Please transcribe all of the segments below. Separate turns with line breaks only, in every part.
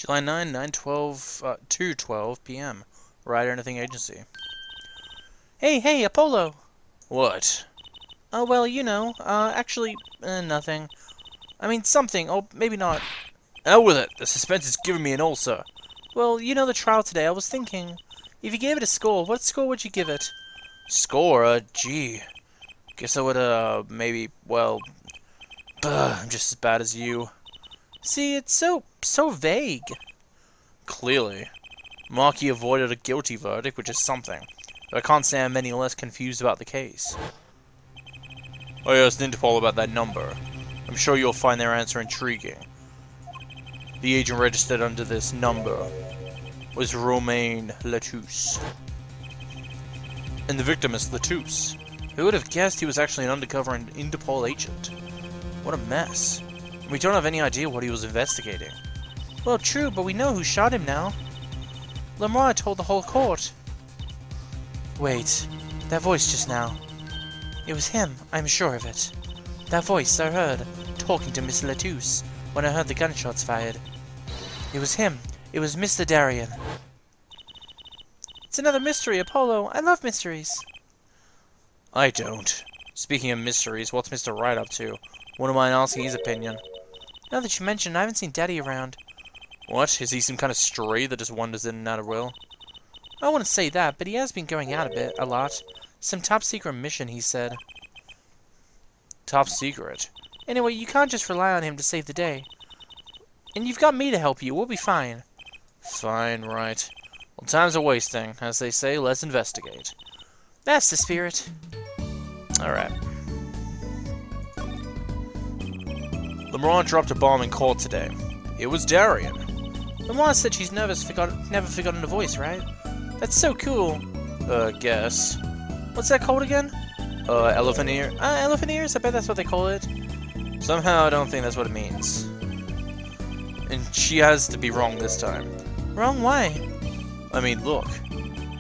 July 9, 2:12 p.m. Wright Anything Agency.
Hey, Apollo!
What?
Oh, well, you know, actually, nothing. I mean, something, or maybe not.
Out with it! The suspense is giving me an ulcer.
Well, you know the trial today, I was thinking, if you gave it a score, what score would you give it?
Score? Gee. Guess I would, maybe, well... I'm just as bad as you.
See, it's so vague.
Clearly. Markey avoided a guilty verdict, which is something. But I can't say I'm any less confused about the case. I asked Interpol about that number. I'm sure you'll find their answer intriguing. The agent registered under this number was Romain Latouche. And the victim is Latouche. Who would have guessed he was actually an undercover Interpol agent? What a mess. We don't have any idea what he was investigating.
Well, true, but we know who shot him now. Lamar told the whole court. Wait, that voice just now. It was him, I'm sure of it. That voice I heard, talking to Miss Latouche, when I heard the gunshots fired. It was him. It was Mr. Darien. It's another mystery, Apollo. I love mysteries.
I don't. Speaking of mysteries, what's Mr. Wright up to? Wouldn't mind asking his opinion.
Now that you mention, I haven't seen Daddy around.
What? Is he some kind of stray that just wanders in and out of will?
I wouldn't say that, but he has been going out a lot. Some top-secret mission, he said.
Top secret?
Anyway, you can't just rely on him to save the day. And you've got me to help you, we'll be fine.
Fine, right. Well, time's a wasting. As they say, let's investigate.
That's the spirit.
Alright. Lamar dropped a bomb in court today. It was Darien.
Lamar said she's never forgotten a voice, right? That's so cool.
Guess.
What's that called again?
Elephant ear?
Elephant ears? I bet that's what they call it.
Somehow I don't think that's what it means. And she has to be wrong this time.
Wrong? Why?
I mean, look.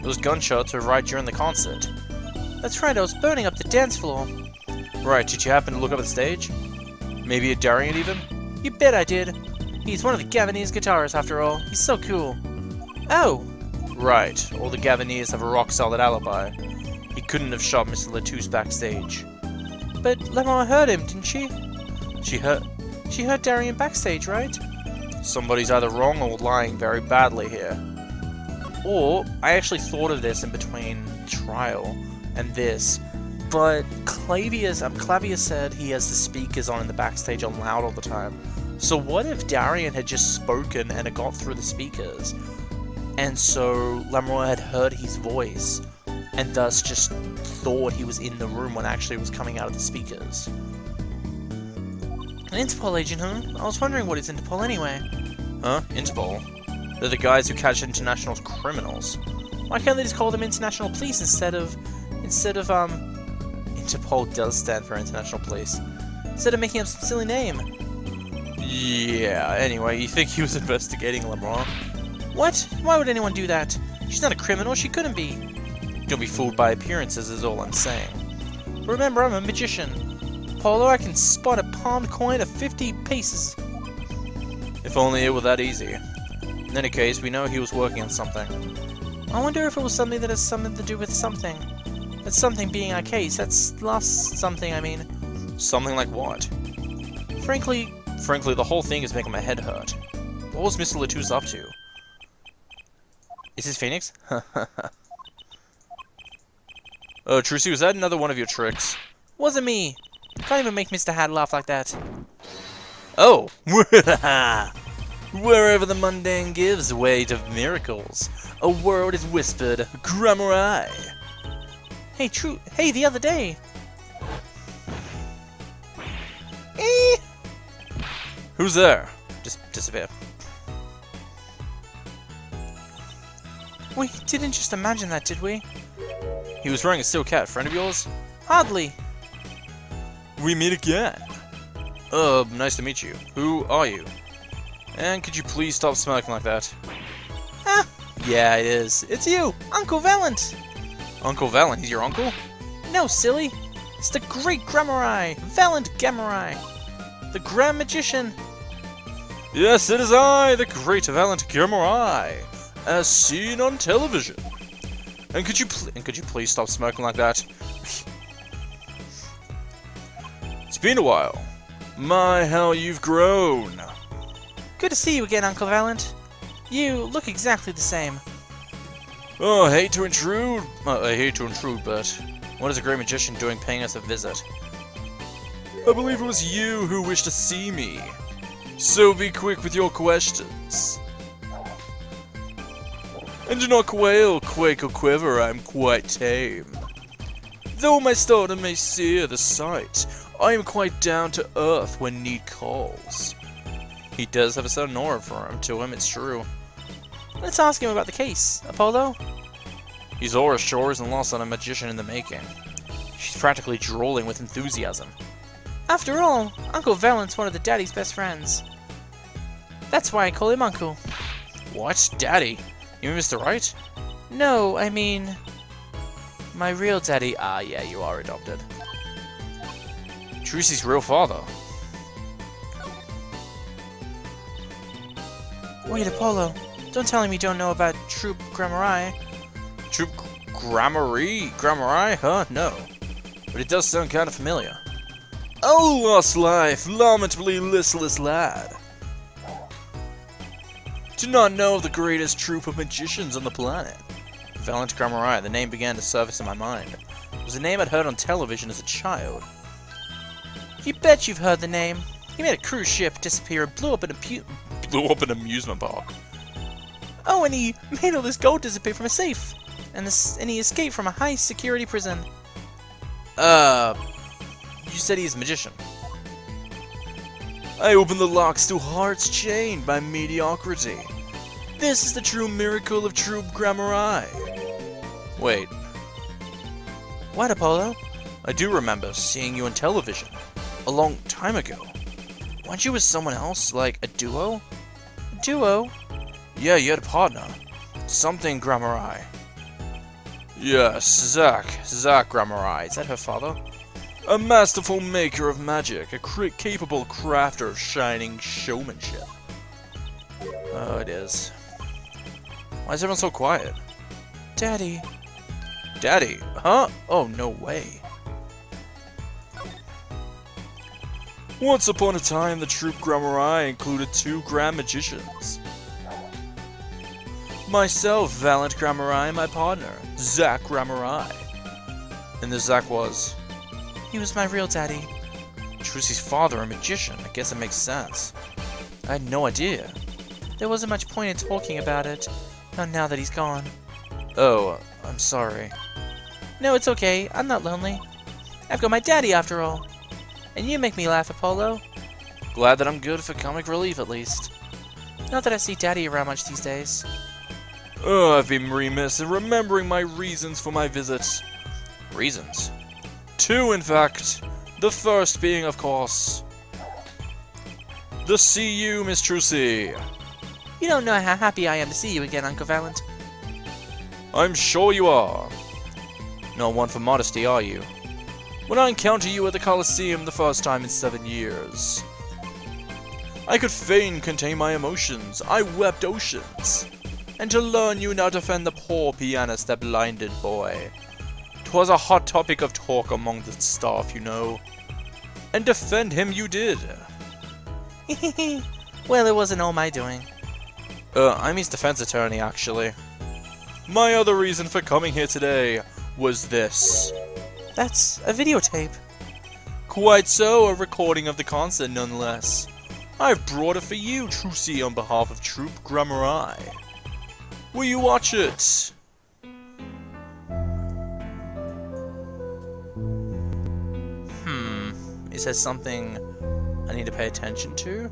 Those gunshots were right during the concert.
That's right, I was burning up the dance floor.
Right, did you happen to look up at the stage? Maybe at Darien even?
You bet I did. He's one of the Gaviniers guitarists after all. He's so cool. Oh!
Right, all the Gaviniers have a rock-solid alibi. He couldn't have shot Mr. Latouche backstage.
But Lamar heard him, didn't she?
She heard
Darien backstage, right?
Somebody's either wrong or lying very badly here. Or, I actually thought of this in between trial and this, but Clavier said he has the speakers on in the backstage on loud all the time. So what if Darien had just spoken and it got through the speakers, and so Lamar had heard his voice, and thus just thought he was in the room when actually it was coming out of the speakers?
An Interpol agent, huh? I was wondering what is Interpol anyway.
Huh? Interpol? They're the guys who catch international criminals.
Why can't they just call them international police instead of
Interpol does stand for international police.
Instead of making up some silly name.
Yeah, anyway, you think he was investigating Lamar?
What? Why would anyone do that? She's not a criminal, she couldn't be.
Don't be fooled by appearances is all I'm saying.
Remember, I'm a magician. Polo, I can spot a palmed coin of 50 pieces.
If only it were that easy. In any case, we know he was working on something.
I wonder if it was something that has something to do with something. That something being our case. That's last something, I mean.
Something like what? Frankly, the whole thing is making my head hurt. What was Mr. Latouche up to? Is this Phoenix? Oh, Trucy, was that another one of your tricks?
Wasn't me. Can't even make Mr. Hat laugh like that.
Oh! Wherever the mundane gives way to miracles, a word is whispered, Grammar.
Hey, hey, the other day.
Who's there? Just disappear.
We didn't just imagine that, did we?
He was wearing a silk hat. Friend of yours?
Hardly.
We meet again. Nice to meet you. Who are you? And could you please stop smirking like that?
Ah!
Yeah, it is.
It's you! Uncle Valent!
Uncle Valent? He's your uncle?
No, silly! It's the great Grammari! Valent Gammarai! The Grand Magician!
Yes, it is I, the great valiant Samurai, as seen on television. And could you please stop smoking like that? It's been a while. My, how you've grown.
Good to see you again, Uncle Valiant. You look exactly the same.
Oh, I hate to intrude, but what is a great magician doing paying us a visit? I believe it was you who wished to see me. So be quick with your questions. And do not quail, quake or quiver, I am quite tame. Though my starter may sear the sight, I am quite down to earth when need calls. He does have a certain aura to him, it's true.
Let's ask him about the case, Apollo.
His aura sure isn't lost on a magician in the making. She's practically drooling with enthusiasm.
After all, Uncle Valiant's one of the Daddy's best friends. That's why I call him Uncle.
What? Daddy? You mean Mr. Wright?
No, I mean... my real daddy. Ah, yeah, you are adopted.
Trucy's real father.
Wait, Apollo. Don't tell him you don't know about Troop Grammari.
Troop Grammari? Huh? No. But it does sound kind of familiar. Oh, lost life, lamentably listless lad. Do not know of the greatest troop of magicians on the planet. Valiant Grammari, the name began to surface in my mind. It was a name I'd heard on television as a child.
You bet you've heard the name. He made a cruise ship disappear and blew up an
amusement park.
Oh, and he made all this gold disappear from a safe. And he escaped from a high-security prison.
You said he's a magician. I opened the locks to hearts chained by mediocrity. This is the true miracle of Troop Grammari. Wait.
What, Apollo?
I do remember seeing you on television. A long time ago. Weren't you with someone else, like a duo?
Duo?
Yeah, you had a partner. Something Grammari. Yes, Zach Grammari. Is that her father? A masterful maker of magic, a capable crafter of shining showmanship. Oh, it is. Why is everyone so quiet?
Daddy.
Daddy? Huh? Oh, no way. Once upon a time, the Troop Grammari included 2 grand magicians. Myself, Valiant Grammari, and my partner, Zach Grammari. And the Zach was...
He was my real daddy.
Trucy's father, a magician. I guess it makes sense. I had no idea.
There wasn't much point in talking about it. Not now that he's gone.
Oh, I'm sorry.
No, it's okay. I'm not lonely. I've got my daddy after all. And you make me laugh, Apollo.
Glad that I'm good for comic relief, at least.
Not that I see Daddy around much these days.
Oh, I've been remiss in remembering my reasons for my visits. Reasons? 2, in fact. The first being, of course, to see you, Miss Trucy.
You don't know how happy I am to see you again, Uncle Valiant.
I'm sure you are. Not one for modesty, are you? When I encountered you at the Coliseum the first time in 7 years, I could fain contain my emotions. I wept oceans. And to learn you now defend the poor pianist, that blinded boy. 'Twas a hot topic of talk among the staff, you know. And defend him you did.
Well, it wasn't all my doing.
I'm his defense attorney, actually. My other reason for coming here today was this.
That's a videotape.
Quite so, a recording of the concert nonetheless. I've brought it for you, Trucy, on behalf of Troop Grammari. Will you watch it? Is there something I need to pay attention to?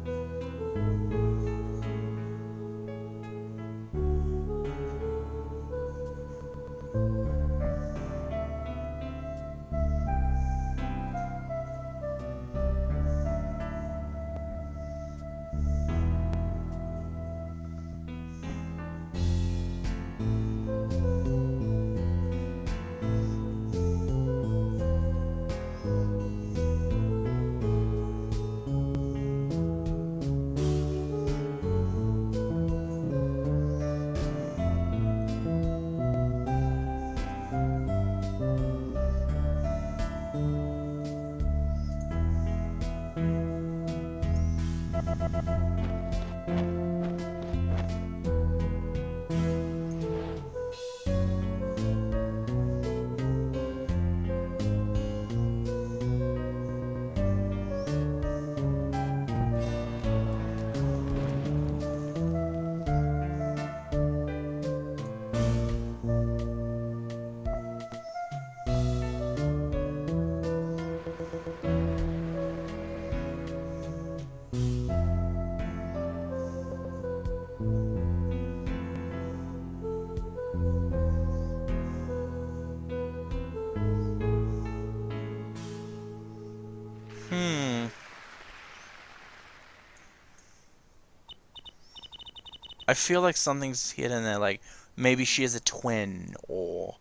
I feel like something's hidden there, like maybe she has a twin or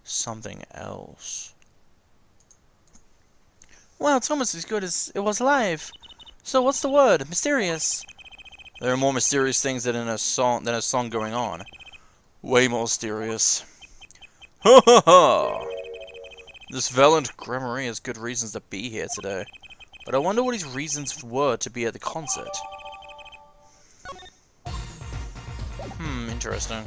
something else.
Well, it's almost as good as it was live. So what's the word? Mysterious.
There are more mysterious things than a song going on. Way more mysterious. Ha ha ha! This valiant Gramarye has good reasons to be here today. But I wonder what his reasons were to be at the concert. Interesting.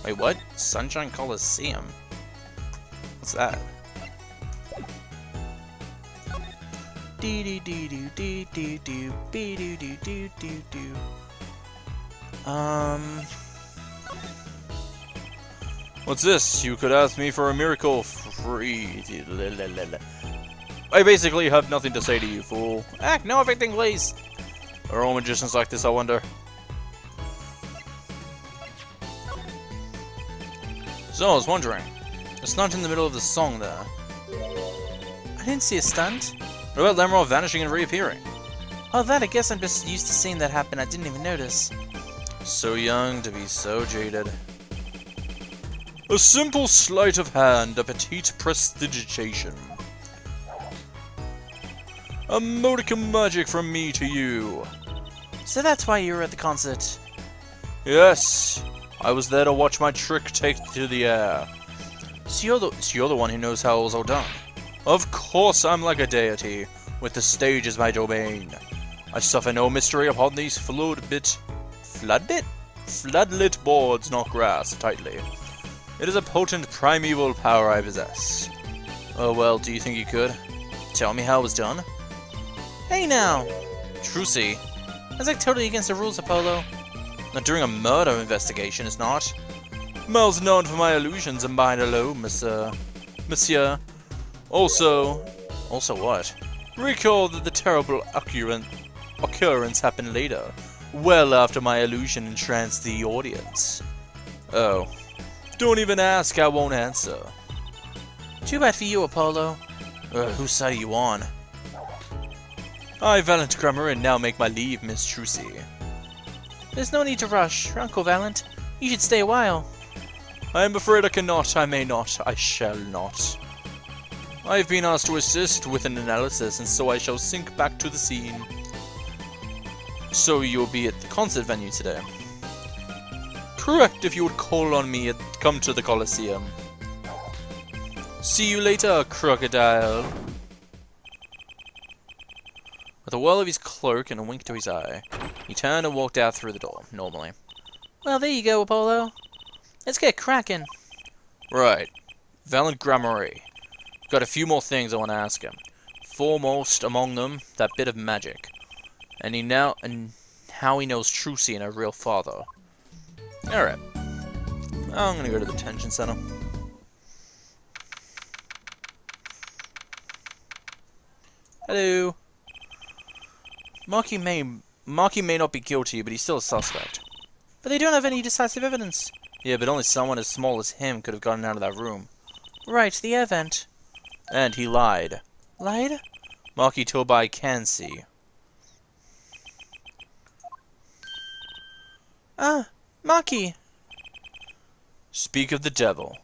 Wait, what? Sunshine Coliseum? What's that? What's this? You could ask me for a miracle free. I basically have nothing to say to you, fool. Act no everything, please. Are all magicians like this, I wonder? So, I was wondering. A stunt in the middle of the song there.
I didn't see a stunt.
What about Lamroy vanishing and reappearing?
Oh, that, I guess I'm just used to seeing that happen. I didn't even notice.
So young to be so jaded. A simple sleight of hand, a petite prestidigitation. A modicum magic from me to you.
So that's why you were at the concert.
Yes, I was there to watch my trick take to the air. So you're the one who knows how it was all done. Of course I'm like a deity, with the stage as my domain. I suffer no mystery upon these floodlit boards not grasped tightly. It is a potent primeval power I possess. Oh well, do you think you could? Tell me how it was done?
Hey now!
Trucy.
That's like totally against the rules, Apollo.
Not during a murder investigation, it's not. Mel's known for my illusions and mine alone, monsieur. Also what? Recall that the terrible occurrence happened later, well after my illusion entranced the audience. Oh. Don't even ask, I won't answer.
Too bad for you, Apollo.
Whose side are you on? I, Valiant Gramarye, now make my leave, Miss Trucy.
There's no need to rush, Uncle Valiant. You should stay a while.
I am afraid I cannot, I may not, I shall not. I have been asked to assist with an analysis, and so I shall sink back to the scene. So you'll be at the concert venue today? Correct, if you would call on me and come to the Coliseum. See you later, crocodile. With a whirl of his cloak and a wink to his eye, he turned and walked out through the door, normally.
Well, there you go, Apollo. Let's get cracking.
Right. Valiant Gramarye. Got a few more things I want to ask him. Foremost among them, that bit of magic. And how he knows Trucy and her real father. Alright. I'm gonna go to the detention center. Hello. Marky may not be guilty, but he's still a suspect.
But they don't have any decisive evidence.
Yeah, but only someone as small as him could have gotten out of that room.
Right, the air vent.
And he lied.
Lied?
Marky Tobai can see.
Ah, Marky.
Speak of the devil.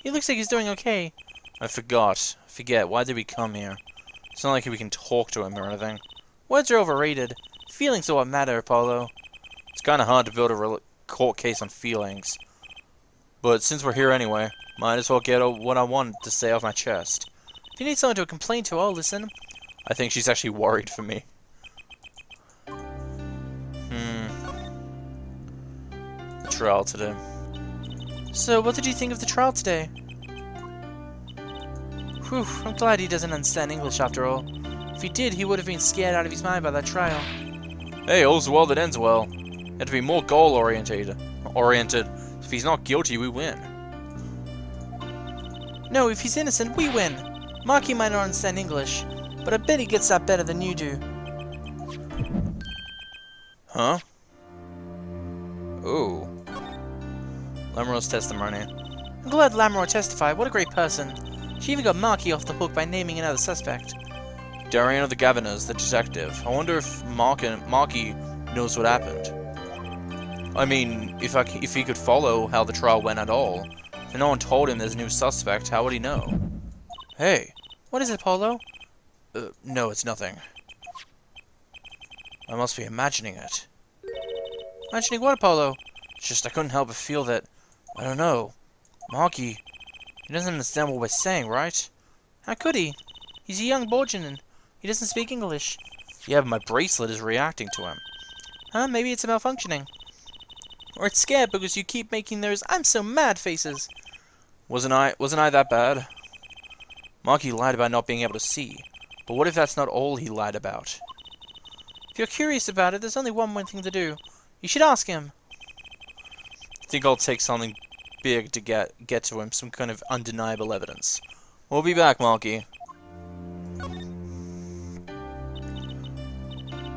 He looks like he's doing okay.
I forget. Why did we come here? It's not like we can talk to him or anything.
Words are overrated. Feelings are what matter, Apollo.
It's kind of hard to build a court case on feelings. But since we're here anyway, might as well get what I want to say off my chest.
If you need someone to complain to, I'll listen.
I think she's actually worried for me. The trial today.
So, what did you think of the trial today? Whew, I'm glad he doesn't understand English after all. If he did, he would have been scared out of his mind by that trial.
Hey, all's well that ends well. You have to be more goal-oriented. If he's not guilty, we win.
No, if he's innocent, we win. Marky might not understand English, but I bet he gets that better than you do.
Huh? Ooh. Lamroy's testimony.
I'm glad Lamroy testified. What a great person. She even got Marky off the hook by naming another suspect.
Darian of the Governors, the detective. I wonder if Marky knows what happened. I mean, if he could follow how the trial went at all. If no one told him there's a new suspect, how would he know? Hey.
What is it, Polo?
No, it's nothing. I must be imagining it.
Imagining what, Polo?
It's just I couldn't help but feel that, I don't know, Marky, he doesn't understand what we're saying, right?
How could he? He's a young Borgian and he doesn't speak English.
Yeah, but my bracelet is reacting to him.
Huh? Maybe it's malfunctioning. Or it's scared because you keep making those "I'm so mad" faces.
Wasn't I that bad? Marky lied about not being able to see. But what if that's not all he lied about?
If you're curious about it, there's only one more thing to do. You should ask him.
I think I'll take something big to get to him, some kind of undeniable evidence. We'll be back, Marky.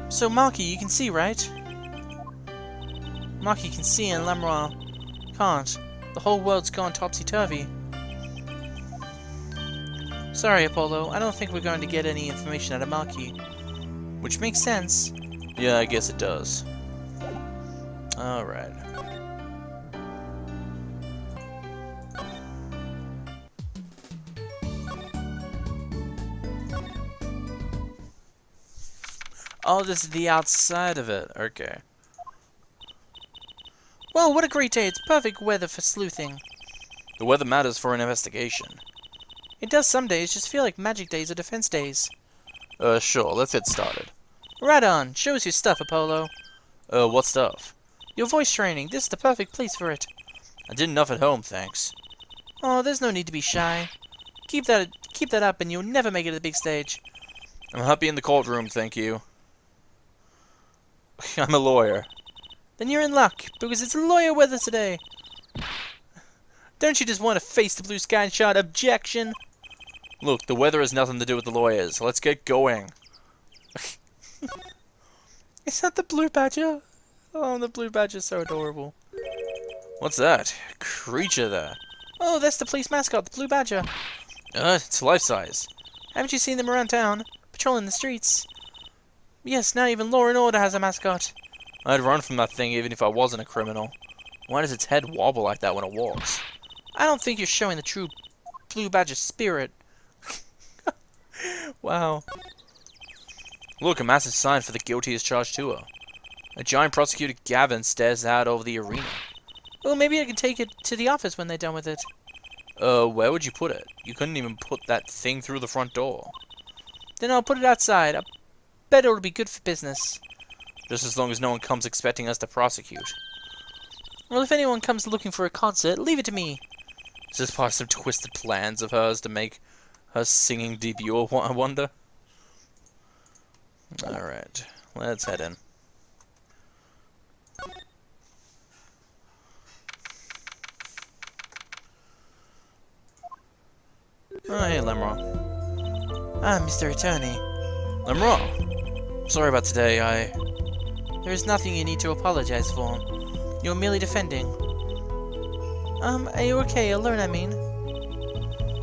So, Marky, you can see, right? Marky can see and Lemuel can't. The whole world's gone topsy-turvy. Sorry, Apollo. I don't think we're going to get any information out of Marky. Which makes sense.
Yeah, I guess it does. Alright. Oh, this is the outside of it. Okay.
Well, what a great day. It's perfect weather for sleuthing.
The weather matters for an investigation.
It does some days. Just feel like magic days or defense days.
Sure. Let's get started.
Right on. Show us your stuff, Apollo.
What stuff?
Your voice training. This is the perfect place for it.
I did enough at home, thanks.
Oh, there's no need to be shy. Keep that up and you'll never make it to the big stage.
I'm happy in the courtroom, thank you. I'm a lawyer.
Then you're in luck, because it's lawyer weather today. Don't you just want to face the blue sky and shout objection?
Look, the weather has nothing to do with the lawyers. Let's get going.
Is that the blue badger? Oh, the blue badger's so adorable.
What's that? Creature there.
Oh, that's the police mascot, the blue badger.
It's life-size.
Haven't you seen them around town, patrolling the streets? Yes, now even Law and Order has a mascot.
I'd run from that thing even if I wasn't a criminal. Why does its head wobble like that when it walks?
I don't think you're showing the true blue badger spirit. Wow.
Look, a massive sign for the guilty as charged tour. A giant prosecutor Gavin stares out over the arena.
Well, maybe I can take it to the office when they're done with it.
Where would you put it? You couldn't even put that thing through the front door.
Then I'll put it outside. I bet it'll be good for business.
Just as long as no one comes expecting us to prosecute.
Well, if anyone comes looking for a concert, leave it to me.
Is this part of some twisted plans of hers to make her singing debut, I wonder? Alright, let's head in. Oh, hey, Lemroy.
Ah, Mr. Attorney.
Lemroy! Sorry about today,
There is nothing you need to apologize for. You're merely defending. Are you okay? Alone, I mean.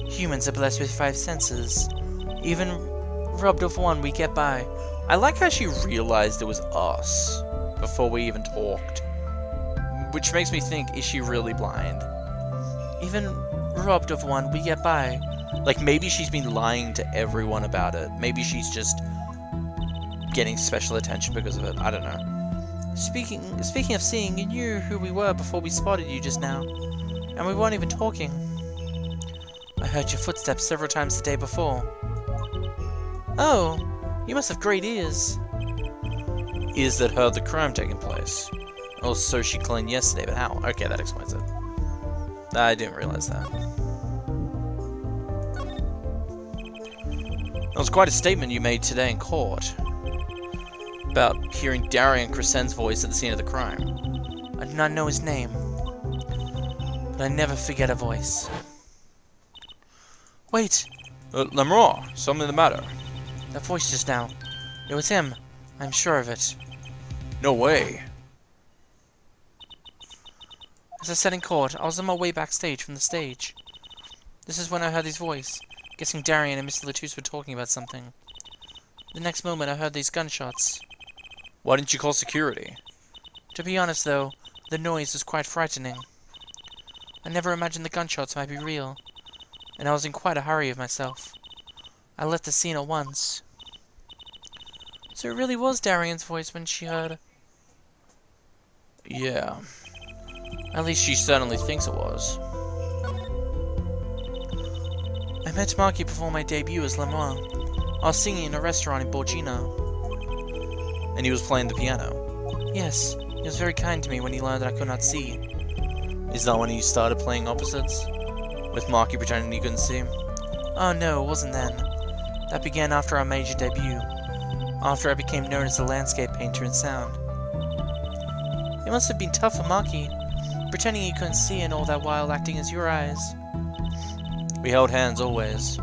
Humans are blessed with 5 senses. Even robbed of one, we get by.
I like how she realized it was us before we even talked. Which makes me think, is she really blind?
Even robbed of one, we get by.
Like, maybe she's been lying to everyone about it. Maybe she's just getting special attention because of it. I don't know.
Speaking of seeing, you knew who we were before we spotted you just now. And we weren't even talking. I heard your footsteps several times the day before. Oh, you must have great ears.
Ears that heard the crime taking place. Oh, so she claimed yesterday, but how? Okay, that explains it. I didn't realize that. That was quite a statement you made today in court. About hearing Darian Crescen's voice at the scene of the crime.
I do not know his name, but I never forget a voice. Wait!
Lemroy, something the matter?
That voice just now. It was him. I'm sure of it.
No way.
As I said in court, I was on my way backstage from the stage. This is when I heard his voice. Guessing Darian and Mr. Latouche were talking about something. The next moment I heard these gunshots.
Why didn't you call security?
To be honest, though, the noise was quite frightening. I never imagined the gunshots might be real, and I was in quite a hurry of myself. I left the scene at once. So it really was Darian's voice when she heard...
Yeah. At least she certainly thinks it was.
I met Marky before my debut as Lemoine. I was singing in a restaurant in Borgina.
And he was playing the piano?
Yes, he was very kind to me when he learned that I could not see.
Is that when you started playing opposites? With Marky pretending he couldn't see?
Oh no, it wasn't then. That began after our major debut. After I became known as a landscape painter in sound. It must have been tough for Marky, pretending he couldn't see and all that while acting as your eyes.
We held hands always.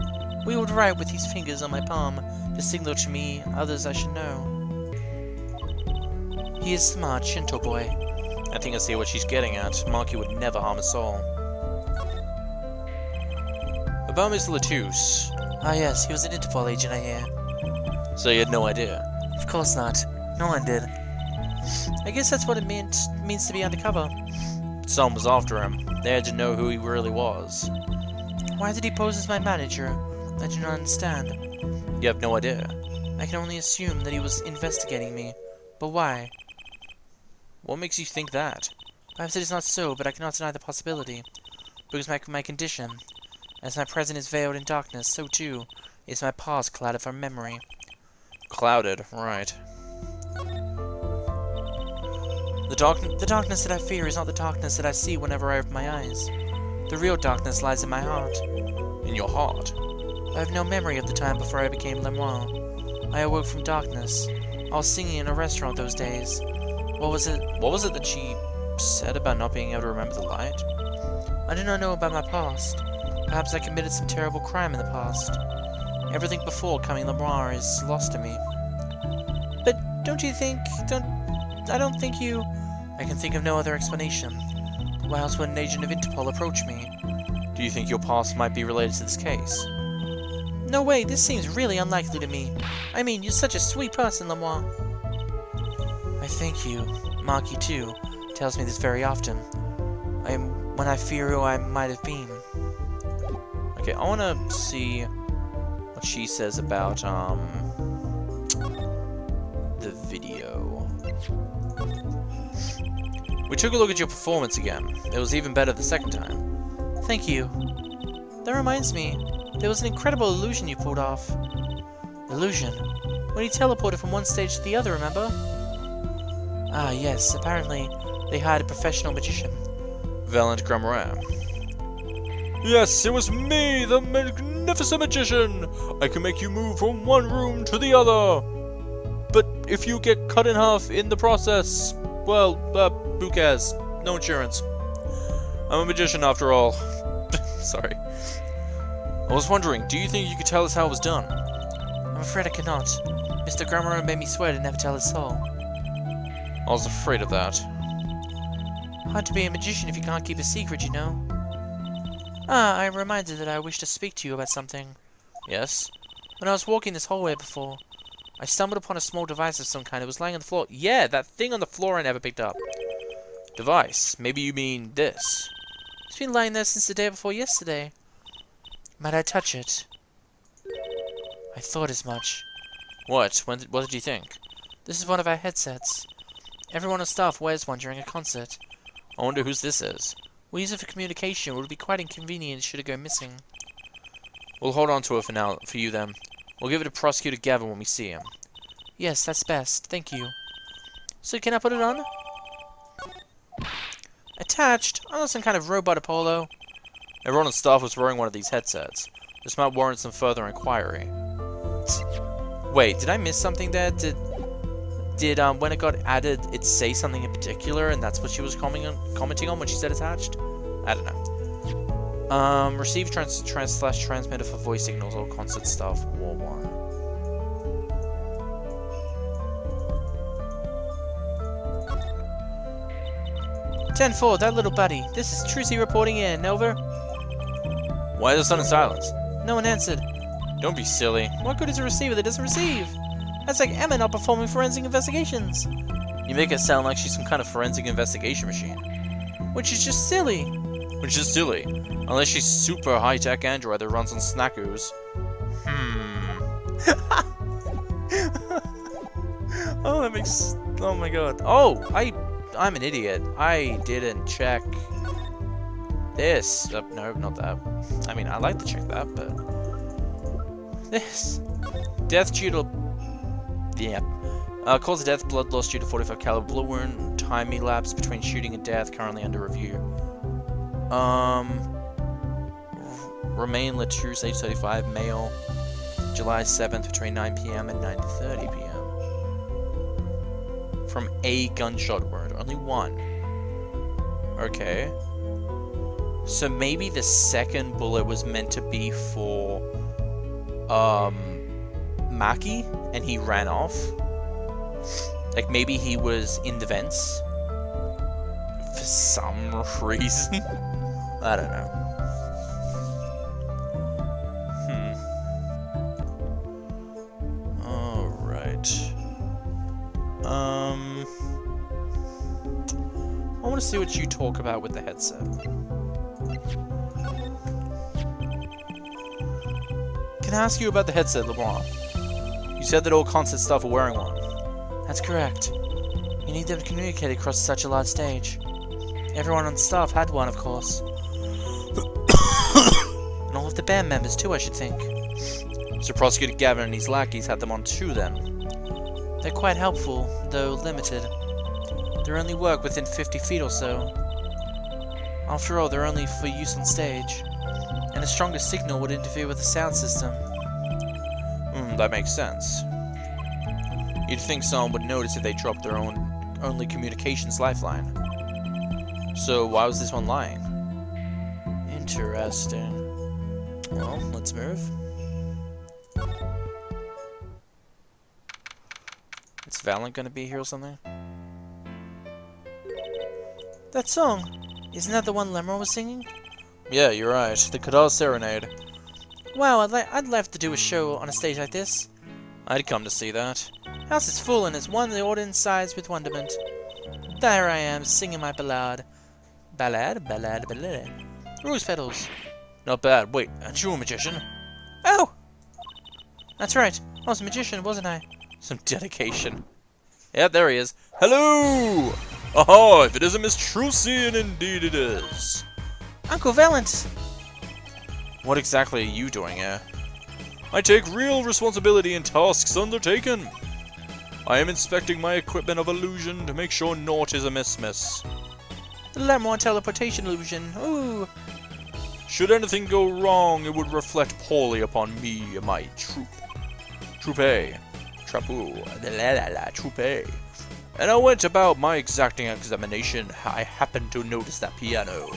We would write with his fingers on my palm to signal to me others I should know. He is smart, gentle boy.
I think I see what she's getting at. Marky would never harm a soul. About Miss Latouche.
Ah yes, he was an Interpol agent, I hear.
So you had no idea?
Of course not. No one did. I guess that's what it means to be undercover.
Someone was after him. They had to know who he really was.
Why did he pose as my manager? I do not understand.
You have no idea?
I can only assume that he was investigating me. But why?
What makes you think that?
Perhaps it is not so, but I cannot deny the possibility. Because my condition, as my present is veiled in darkness, so too is my past clouded from memory.
Clouded, right.
The darkness that I fear is not the darkness that I see whenever I open my eyes. The real darkness lies in my heart.
In your heart?
I have no memory of the time before I became Lemoine. I awoke from darkness. I was singing in a restaurant those days. What was it
that she said about not being able to remember the light?
I do not know about my past. Perhaps I committed some terrible crime in the past. Everything before coming Lemoine is lost to me. But don't you think... I can think of no other explanation. Why else would an agent of Interpol approach me?
Do you think your past might be related to this case?
No way, this seems really unlikely to me. I mean, you're such a sweet person, Lemoine. I thank you. Marky, too, tells me this very often. When I fear who I might have been.
Okay, I want to see what she says about, the video. We took a look at your performance again. It was even better the second time.
Thank you. That reminds me, there was an incredible illusion you pulled off. Illusion? When you teleported from one stage to the other, remember? Ah, yes, apparently they hired a professional magician.
Valant Gramaire. Yes, it was me, the magnificent magician! I can make you move from one room to the other! But if you get cut in half in the process, well, who cares? No insurance. I'm a magician after all. Sorry. I was wondering, do you think you could tell us how it was done?
I'm afraid I cannot. Mr. Gramaire made me swear to never tell his soul.
I was afraid of that.
Hard to be a magician if you can't keep a secret, you know. Ah, I'm reminded that I wish to speak to you about something.
Yes?
When I was walking this hallway before, I stumbled upon a small device of some kind. It was lying on the floor.
Yeah, that thing on the floor I never picked up. Device? Maybe you mean this.
It's been lying there since the day before yesterday. Might I touch it? I thought as much.
What? What did you think?
This is one of our headsets. Everyone on staff wears one during a concert.
I wonder whose this is.
We use it for communication. It would be quite inconvenient should it go missing.
We'll hold on to it for you then. We'll give it to Prosecutor Gavin when we see him.
Yes, that's best. Thank you. So can I put it on? Attached? I'm not some kind of robot Apollo.
Everyone on staff was wearing one of these headsets. This might warrant some further inquiry. Wait, did I miss something there? Did when it got added, it say something in particular, and that's what she was commenting on when she said attached? I don't know. Receive transmitter for voice signals or concert stuff. War 1.
10-4, that little buddy. This is Trucy reporting in. Over.
Why is the sudden silence?
No one answered.
Don't be silly.
What good is a receiver that doesn't receive? That's like Emma not performing forensic investigations.
You make it sound like she's some kind of forensic investigation machine.
Which is just silly.
Which is silly. Unless she's super high-tech android that runs on snackers.
Oh, that makes... Oh my god. Oh, I'm an idiot. I didn't check this. No, not that. I mean, I like to check that, but... This. Death due to... Yeah. Cause of death, blood loss due to 45 caliber bullet wound. Time elapsed between shooting and death, currently under review. Remain Latrus, age 35, male. July 7th, between 9 p.m. and 9:30 p.m. From a gunshot wound. Only one. Okay. So maybe the second bullet was meant to be for... Maki, and he ran off. Like, maybe he was in the vents. For some reason. I don't know. Alright. I want to see what you talk about with the headset. Can I ask you about the headset, LeBlanc? You said that all concert staff are wearing one. That's correct. You need them to communicate across such a large stage. Everyone on staff had one, of course. And all of the band members too, I should think. So Prosecutor Gavin and his lackeys had them on too, then? They're quite helpful, though limited. They only work within 50 feet or so. After all, they're only for use on stage. And a stronger signal would interfere with the sound system. That makes sense. You'd think someone would notice if they dropped their only communications lifeline. So why was this one lying? Interesting. Well, let's move. Is Valent gonna be here or something? That song! Isn't that the one Lemur was singing? Yeah, you're right. The Kadar Serenade. Wow, I'd love to do a show on a stage like this. I'd come to see that. House is full and has won the audience size with wonderment. There I am, singing my ballad. Ballad? Rose petals. Not bad. Wait, aren't you a magician? Oh! That's right. I was a magician, wasn't I? Some dedication. Yeah, there he is. Hello! Aha! If it isn't Miss Trucy, and indeed it is. Uncle Valent! What exactly are you doing here? I take real responsibility in tasks undertaken. I am inspecting my equipment of illusion to make sure naught is amiss, miss. The Lemon teleportation illusion. Ooh. Should anything go wrong, it would reflect poorly upon me and my troupe. Troupe. And I went about my exacting examination. I happened to notice that piano.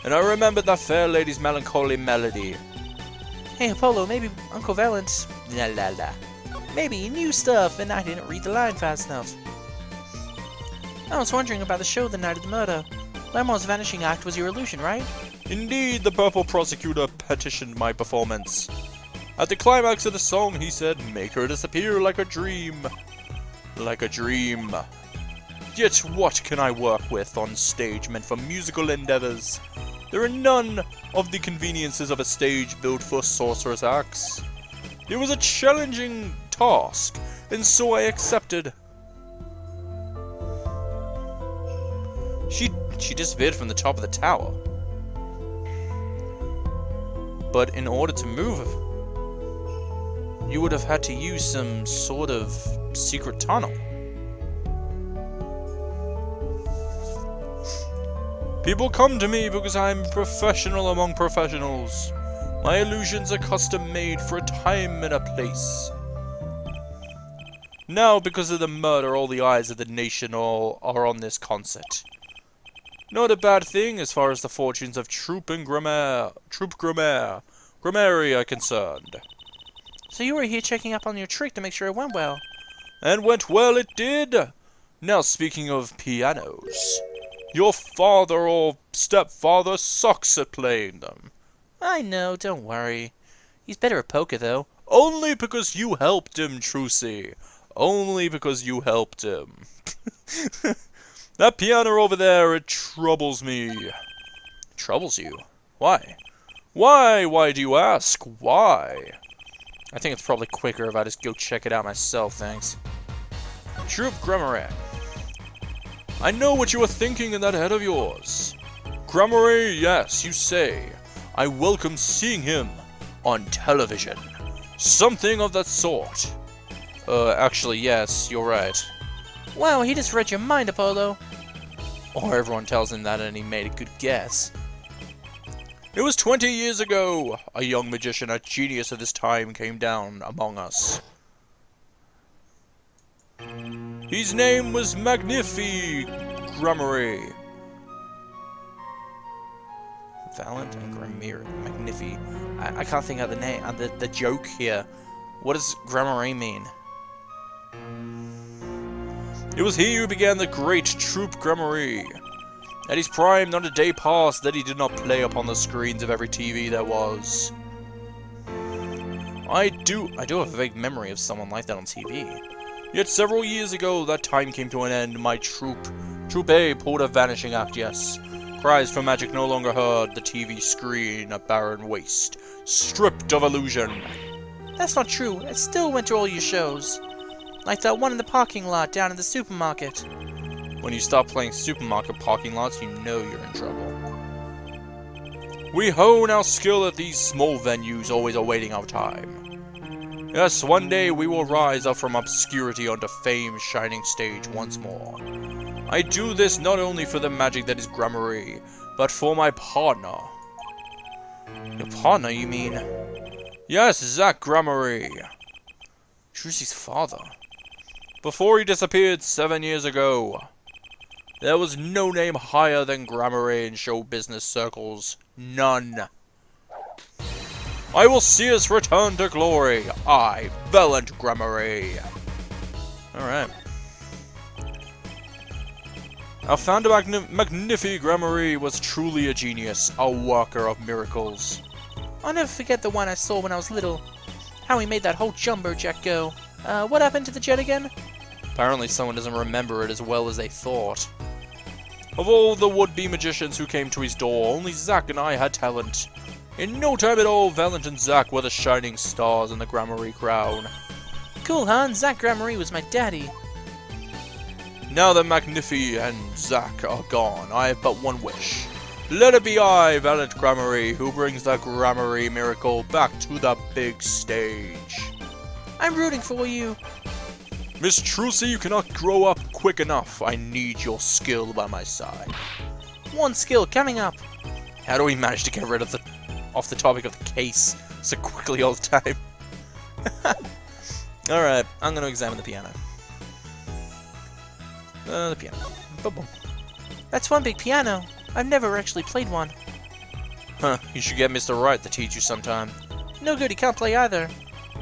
And I remembered that fair lady's melancholy melody. Hey, Apollo, maybe Uncle Valent... Maybe he knew stuff, and I didn't read the line fast enough. I was wondering about the show the night of the murder. Lemore's vanishing act was your illusion, right? Indeed, the purple prosecutor petitioned my performance. At the climax of the song, he said, "Make her disappear like a dream." Like a dream. Yet what can I work with on stage meant for musical endeavors? There are none of the conveniences of a stage built for sorcerous acts. It was a challenging task, and so I accepted. She disappeared from the top of the tower. But in order to move, you would have had to use some sort of secret tunnel. People come to me because I'm professional among professionals. My illusions are custom made for a time and a place. Now, because of the murder, all the eyes of the nation are on this concert. Not a bad thing as far as the fortunes of Troop Grammari are concerned. So you were here checking up on your trick to make sure it went well. And went well it did. Now speaking of pianos, your father or stepfather sucks at playing them. I know, don't worry. He's better at poker though.
Only because you helped him, Trucy. Only because you helped him. That piano over there, it troubles me. Troubles you? Why? Why? Why do you ask? Why? I think it's probably quicker if I just go check it out myself, thanks. Troop Grammar. I know what you are thinking in that head of yours. Grammar, yes, you say. I welcome seeing him on television. Something of that sort. Actually, yes, you're right.
Wow, he just read your mind, Apollo.
Or everyone tells him that and he made a good guess. It was 20 years ago. A young magician, a genius of his time, came down among us. His name was Magnifi Grammary. Valent and Grammar. Magnifi. I can't think of the name, the joke here. What does Grammary mean? It was he who began the great Troop Grammary. At his prime, not a day passed that he did not play upon the screens of every TV there was. I do have a vague memory of someone like that on TV. Yet several years ago, that time came to an end. My Troop A pulled a vanishing act, yes. Cries for magic no longer heard. The TV screen, a barren waste, stripped of illusion.
That's not true. I still went to all your shows. Like that one in the parking lot down in the supermarket.
When you stop playing supermarket parking lots, you know you're in trouble. We hone our skill at these small venues, always awaiting our time. Yes, one day we will rise up from obscurity onto fame's shining stage once more. I do this not only for the magic that is Grammary, but for my partner. Your partner, you mean? Yes, Zach Grammary. Trucy's father. Before he disappeared 7 years ago, there was no name higher than Grammary in show business circles. None. I will see us return to glory. I, Valent Grammary. Alright. Our founder, Magnifi Grammary, was truly a genius, a worker of miracles.
I'll never forget the one I saw when I was little. How he made that whole jumbo jet go. What happened to the jet again?
Apparently someone doesn't remember it as well as they thought. Of all the would-be magicians who came to his door, only Zack and I had talent. In no time at all, Valent and Zack were the shining stars in the Grammary crown.
Cool, huh? And Zach Grammary was my daddy.
Now that Magnifi and Zack are gone, I have but one wish. Let it be I, Valent Grammary, who brings the Grammary miracle back to the big stage.
I'm rooting for you.
Miss Trucy, you cannot grow up quick enough. I need your skill by my side.
One skill coming up.
How do we manage to get rid of off the topic of the case so quickly all the time? Alright, I'm going to examine the piano. The piano. Boom, boom.
That's one big piano. I've never actually played one.
Huh, you should get Mr. Wright to teach you sometime.
No good, he can't play either.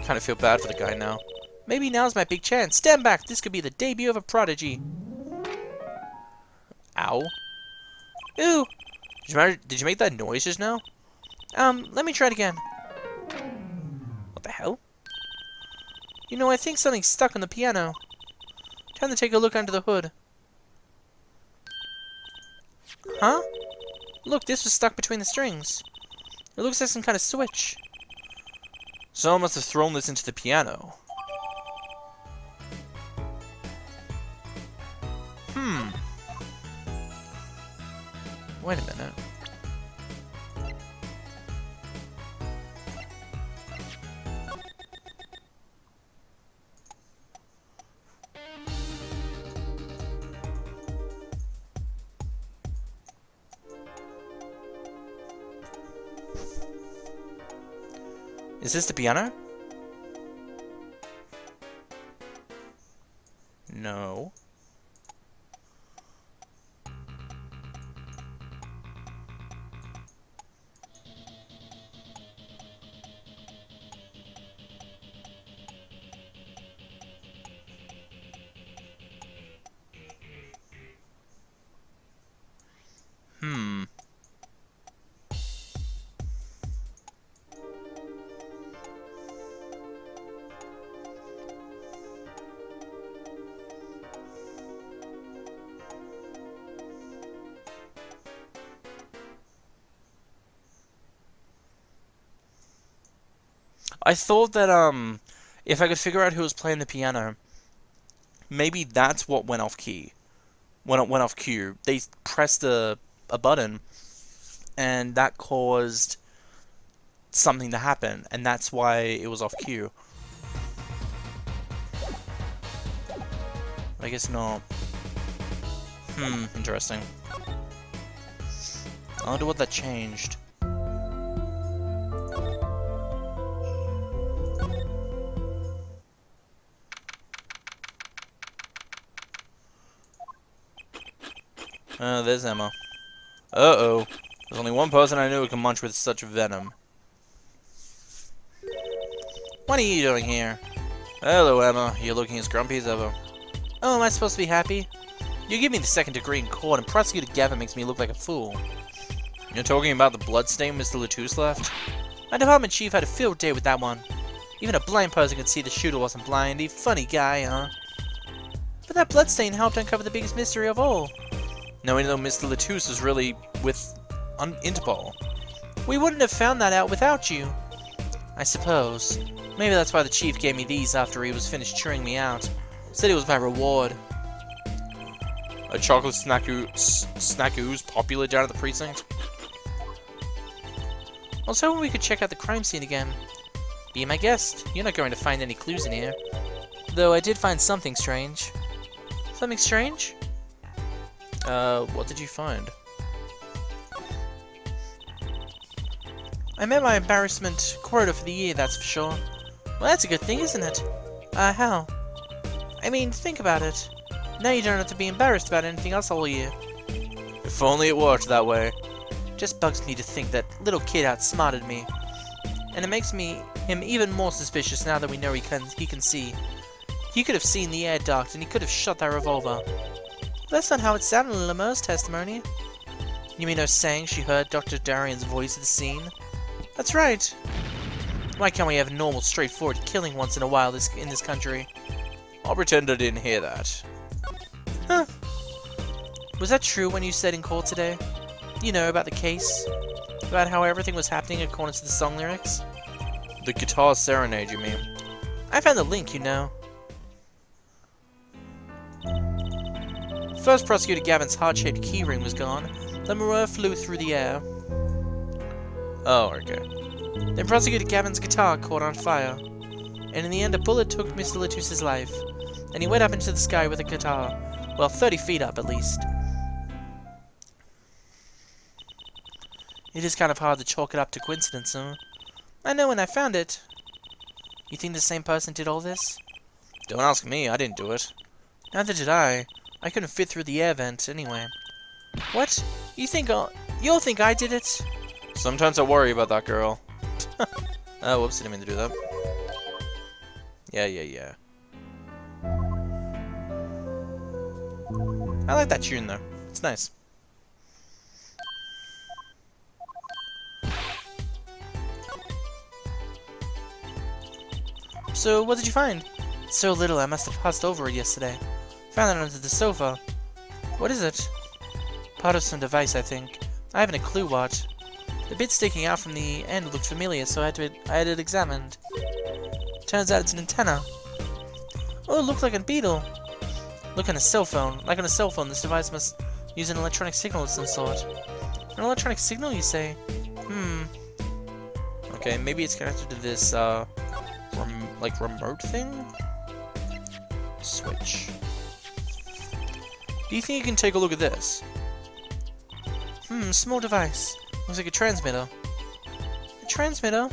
Kind of feel bad for the guy now.
Maybe now's my big chance. Stand back, this could be the debut of a prodigy.
Ow.
Ooh.
Did you make that noise just now?
Let me try it again.
What the hell?
You know, I think something's stuck on the piano. Time to take a look under the hood. Huh? Look, this was stuck between the strings. It looks like some kind of switch.
Someone must have thrown this into the piano. Wait a minute. Is this the piano? No. I thought that, if I could figure out who was playing the piano, maybe that's what went off key. When it went off cue. They pressed a button, and that caused something to happen, and that's why it was off cue. I guess not. Interesting. I wonder what that changed. There's Emma. Uh-oh. There's only one person I knew who can munch with such venom. What are you doing here? Hello, Emma. You're looking as grumpy as ever.
Oh, am I supposed to be happy? You give me the second degree in court, and Prosecutor Gavin makes me look like a fool.
You're talking about the bloodstain Mr. Latouche left?
My department chief had a field day with that one. Even a blind person could see the shooter wasn't blind. He funny guy, huh? But that bloodstain helped uncover the biggest mystery of all.
Knowing though Mr. Latouche is really with Interpol.
We wouldn't have found that out without you. I suppose. Maybe that's why the chief gave me these after he was finished chewing me out. Said it was my reward.
A chocolate snackoo's popular down at the precinct?
I was hoping we could check out the crime scene again. Be my guest. You're not going to find any clues in here. Though I did find something strange. Something strange?
What did you find?
I met my embarrassment quota for the year, that's for sure. Well, that's a good thing, isn't it? How? I mean, think about it. Now you don't have to be embarrassed about anything else all year.
If only it worked that way.
Just bugs me to think that little kid outsmarted me. And it makes him even more suspicious now that we know he can see. He could have seen the air duct, and he could have shot that revolver. That's not how it sounded in Lemur's testimony. You mean her saying she heard Dr. Darian's voice at the scene? That's right. Why can't we have normal, straightforward killing once in a while in this country?
I'll pretend I didn't hear that.
Huh. Was that true when you said in court today? You know, about the case? About how everything was happening according to the song lyrics?
The guitar serenade, you mean?
I found the link, you know. First Prosecutor Gavin's heart-shaped keyring was gone. Lemur flew through the air.
Oh, okay.
Then Prosecutor Gavin's guitar caught on fire. And in the end, a bullet took Mr. Latouche's life. And he went up into the sky with a guitar. Well, 30 feet up, at least. It is kind of hard to chalk it up to coincidence, huh? I know when I found it. You think the same person did all this?
Don't ask me, I didn't do it.
Neither did I. I couldn't fit through the air vent, anyway. What? You'll think I did it?
Sometimes I worry about that girl. Oh, whoops, didn't mean to do that. Yeah.
I like that tune, though. It's nice. So, what did you find? So little, I must have passed over it yesterday. Found it under the sofa. What is it? Part of some device, I think. I haven't a clue what. The bit sticking out from the end looked familiar, so I had it examined. Turns out it's an antenna. Oh, it looked like a beetle. Look on a cell phone. Like on a cell phone, this device must use an electronic signal of some sort. An electronic signal, you say?
Okay, maybe it's connected to this, remote thing? Switch. Do you think you can take a look at this?
Small device. Looks like a transmitter. A transmitter?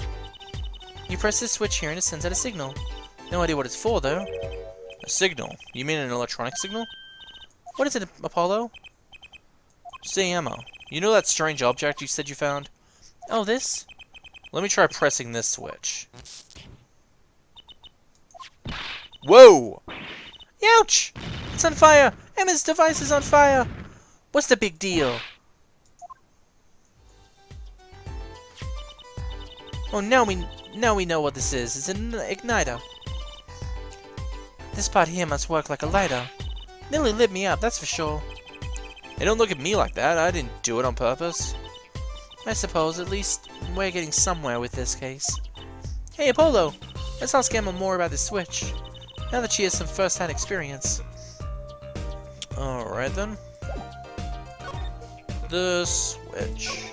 You press this switch here and it sends out a signal. No idea what it's for, though.
A signal? You mean an electronic signal?
What is it, Apollo?
Say, Emma, you know that strange object you said you found?
Oh, this?
Let me try pressing this switch. Whoa!
Ouch! It's on fire! Emma's device is on fire! What's the big deal? Oh, now we know what this is. It's an igniter. This part here must work like a lighter. Nearly lit me up, that's for sure.
Hey, don't look at me like that. I didn't do it on purpose.
I suppose, at least, we're getting somewhere with this case. Hey, Apollo! Let's ask Emma more about the Switch, now that she has some first-hand experience.
Alright then. The Switch.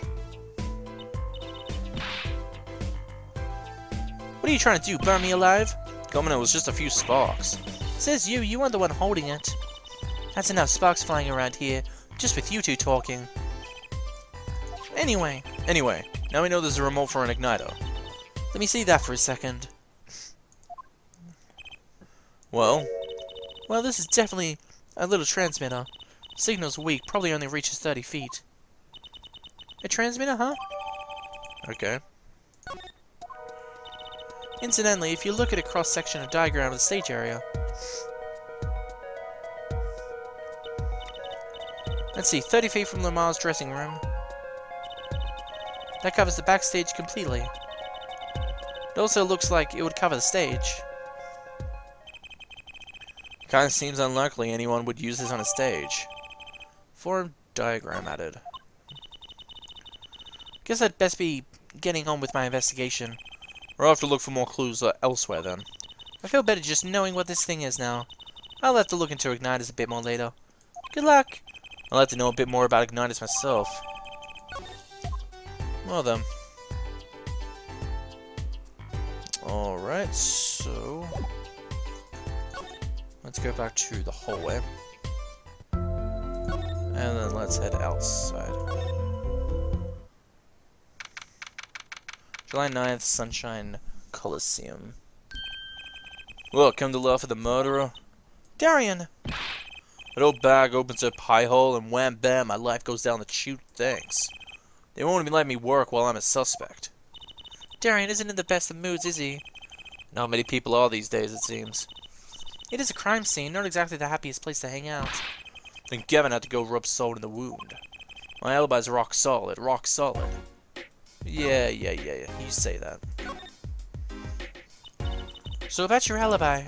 What are you trying to do, burn me alive?
Coming, it was just a few sparks.
Says you weren't the one holding it. That's enough sparks flying around here, just with you two talking. Anyway,
now we know there's a remote for an igniter.
let me see that for a second.
Well,
Well, this is definitely a little transmitter. Signal's weak, probably only reaches 30 feet. A transmitter, huh?
okay.
Incidentally, if you look at a cross-section of diagram of the stage area... Let's see, 30 feet from Lamar's dressing room. That covers the backstage completely. It also looks like it would cover the stage.
Kinda seems unlikely anyone would use this on a stage. Form diagram added.
Guess I'd best be getting on with my investigation.
We'll have to look for more clues elsewhere then.
I feel better just knowing what this thing is now. I'll have to look into igniters a bit more later. Good luck!
I'd like to know a bit more about igniters myself. Well then. Alright, so... let's go back to the hallway. And then let's head outside. July 9th, Sunshine Coliseum. Look, come to laugh at the murderer.
Darian!
That old bag opens a pie hole and wham bam, my life goes down the chute. Thanks. They won't even let me work while I'm a suspect.
Darian isn't in the best of moods, is he?
Not many people are these days, it seems.
It is a crime scene, not exactly the happiest place to hang out.
Then Gavin had to go rub salt in the wound. My alibi's rock solid, rock solid. Yeah, you say that.
So about your alibi.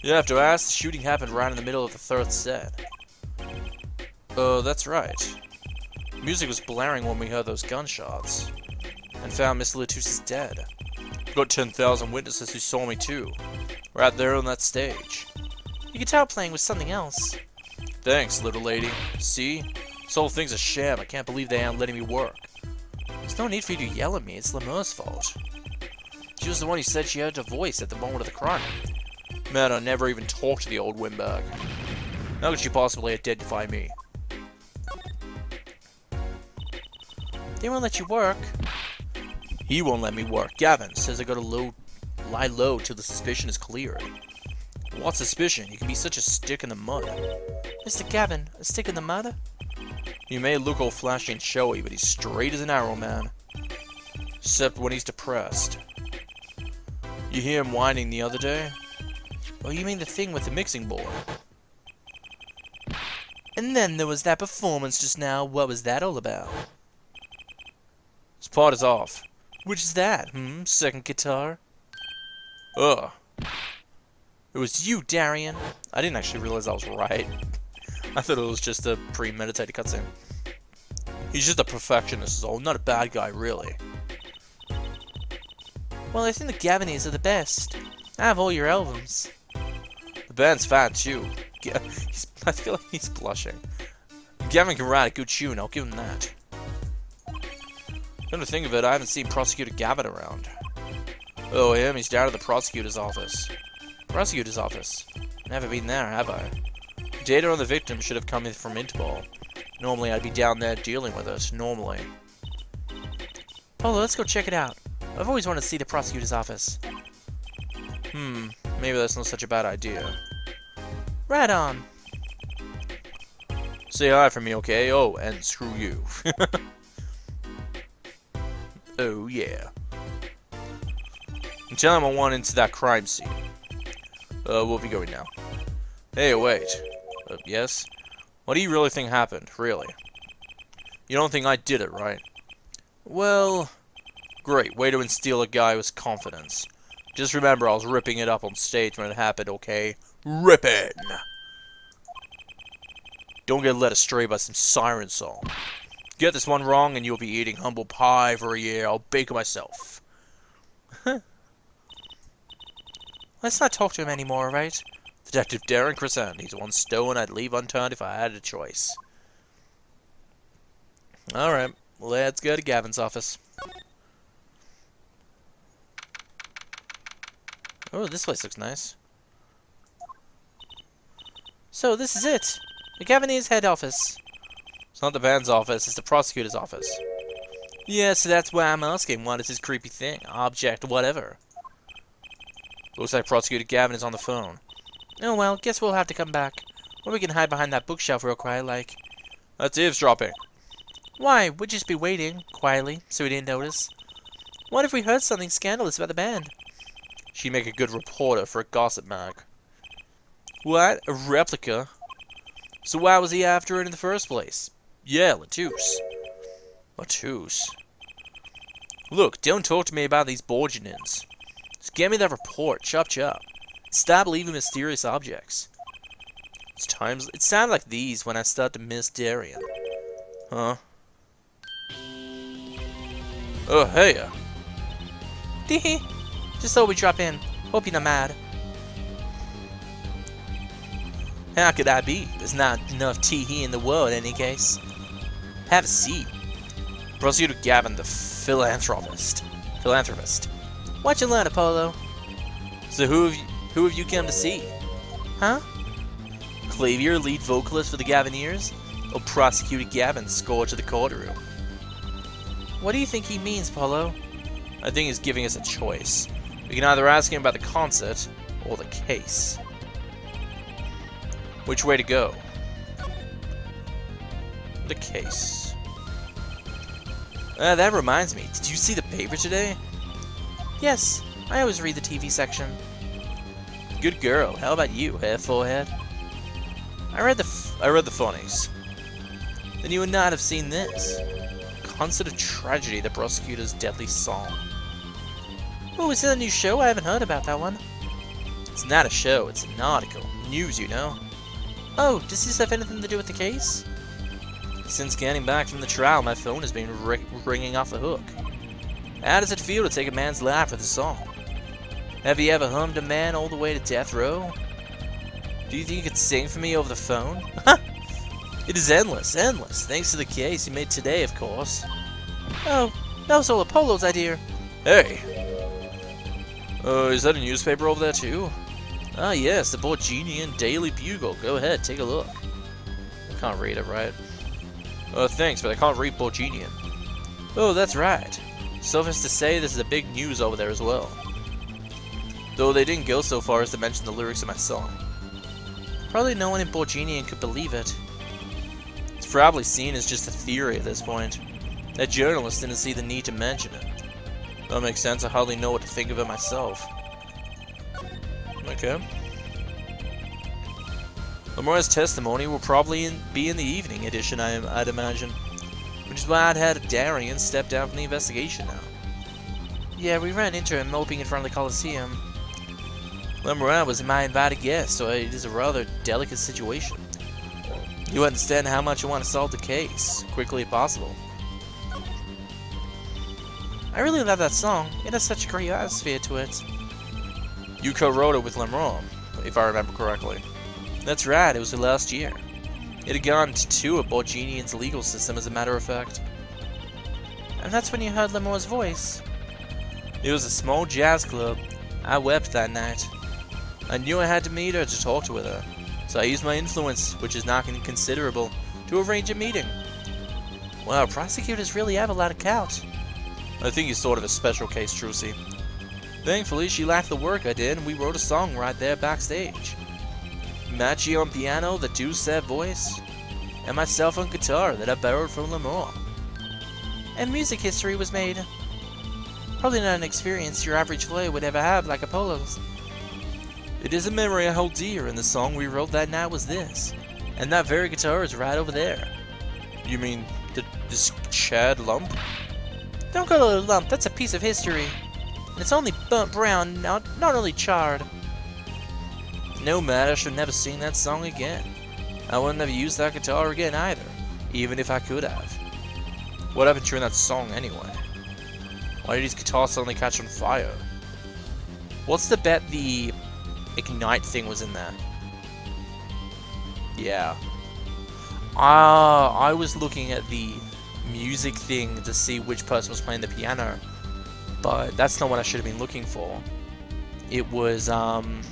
You have to ask, the shooting happened right in the middle of the third set. That's right. Music was blaring when we heard those gunshots. And found Miss Latus dead. Got 10,000 witnesses who saw me too. Right there on that stage.
You could tell playing was something else.
Thanks, little lady. See? This whole thing's a sham. I can't believe they aren't letting me work.
There's no need for you to yell at me, it's Lemur's fault.
She was the one who said she heard a voice at the moment of the crime. Man, I never even talked to the old windbag. How could she possibly identify me?
They won't let you work.
He won't let me work. Gavin says I gotta lie low till the suspicion is cleared. What suspicion? You can be such a stick in the mud.
Mr. Gavin, a stick in the mud?
He may look all flashy and showy, but he's straight as an arrow, man. Except when he's depressed. You hear him whining the other day?
Oh, you mean the thing with the mixing board? And then there was that performance just now. What was that all about?
His part is off.
Which is that, second guitar?
Ugh.
It was you, Darian.
I didn't actually realize I was right. I thought it was just a premeditated cutscene. He's just a perfectionist, is all. Not a bad guy, really.
Well, I think the Gavinies are the best. I have all your albums.
The band's fat, too. I feel like he's blushing. Gavin can write a good tune, I'll give him that. Come to think of it, I haven't seen Prosecutor Gavin around. Oh, him? He's down at the prosecutor's office. Prosecutor's office? Never been there, have I? Data on the victim should have come in from Interpol. Normally, I'd be down there dealing with it. Normally.
Polo, let's go check it out. I've always wanted to see the prosecutor's office.
Maybe that's not such a bad idea.
Right on.
Say hi for me, okay? Oh, and screw you. Oh, yeah. And tell him I want into that crime scene. We'll be going now. Hey, wait. Yes? What do you really think happened, really? You don't think I did it, right? Well, great. Way to instill a guy with confidence. Just remember, I was ripping it up on stage when it happened, okay? Rippin'! Don't get led astray by some siren song. Get this one wrong and you'll be eating humble pie for a year. I'll bake it myself.
Let's not talk to him anymore, right?
Detective Darren Crescent. He's one stone I'd leave unturned if I had a choice. Alright, let's go to Gavin's office. Oh, this place looks nice.
So, this is it. The Gavineer's head office.
It's not the band's office, it's the prosecutor's office. Yeah, so that's why I'm asking, what is this creepy thing? Object, whatever. Looks like Prosecutor Gavin is on the phone.
Oh well, guess we'll have to come back. Or we can hide behind that bookshelf real quiet, like.
That's eavesdropping.
Why? We'd just be waiting, quietly, so we didn't notice. What if we heard something scandalous about the band?
She'd make a good reporter for a gossip mag. What? A replica? So why was he after it in the first place? Yeah, Latouche. Latouche. Look, don't talk to me about these Borgians. Just get me that report, chop chop. Stop leaving mysterious objects. It sounds like these when I start to miss Darien. Huh? Oh, hey.
Tee Just thought we'd drop in. Hope you're not mad.
How could I be? There's not enough tea in the world in any case. Have a seat. Prosecutor Gavin, the philanthropist.
Watch and learn, Apollo.
So who have you come to see?
Huh?
Clavier, lead vocalist for the Gavineers? Or Prosecutor Gavin, scourge of the courtroom?
What do you think he means, Apollo?
I think he's giving us a choice. We can either ask him about the concert, or the case. Which way to go? The case. That reminds me, did you see the paper today?
Yes, I always read the TV section.
Good girl. How about you, hair forehead? I read the funnies. Then you would not have seen this. Concert of Tragedy, the prosecutor's deadly song.
Oh, is it a new show? I haven't heard about that one.
It's not a show, it's an article. News, you know.
Oh, does this have anything to do with the case?
Since getting back from the trial, my phone has been ringing off the hook. How does it feel to take a man's life with a song? Have you ever hummed a man all the way to death row? Do you think you could sing for me over the phone? It is endless, thanks to the case you made today, of course.
Oh, that was all Apollo's idea.
Hey! Is that a newspaper over there too? Ah yes, the Borginian Daily Bugle. Go ahead, take a look. I can't read it, right? Thanks, but I can't read Borginian. Oh, that's right. Suffice to say, this is a big news over there as well. Though they didn't go so far as to mention the lyrics of my song.
Probably no one in Borginian could believe it.
It's probably seen as just a theory at this point. That journalist didn't see the need to mention it. That makes sense, I hardly know what to think of it myself. Okay. Lamora's testimony will probably be in the evening edition, I'd imagine. Which is why I'd had Darien step down from the investigation now.
Yeah, we ran into him moping in front of the Coliseum.
Lemora was my invited guest, so it is a rather delicate situation. You understand how much I want to solve the case, quickly as possible.
I really love that song. It has such a great atmosphere to it.
You co-wrote it with Lemora, if I remember correctly. That's right, it was last year. It had gone to tour Borginian's legal system, as a matter of fact.
And that's when you heard Lemora's voice.
It was a small jazz club. I wept that night. I knew I had to meet her to talk to her, so I used my influence, which is not inconsiderable, to arrange a meeting.
Wow, prosecutors really have a lot of clout.
I think he's sort of a special case, Trucy. Thankfully, she liked the work I did, and we wrote a song right there backstage. Machi on piano, the two-step voice, and myself on guitar that I borrowed from Lemora.
And music history was made. Probably not an experience your average player would ever have like Apollo's.
It is a memory I hold dear, and the song we wrote that night was this. And that very guitar is right over there. You mean this Chad lump?
Don't call it a lump, that's a piece of history. And it's only burnt brown, not only charred.
No matter, I should never sing that song again. I would never use that guitar again either, even if I could have. What happened during that song anyway? Why did his guitar suddenly catch on fire? What's to bet the Ignite thing was in there. Yeah. I was looking at the music thing to see which person was playing the piano, but that's not what I should have been looking for. It was Marky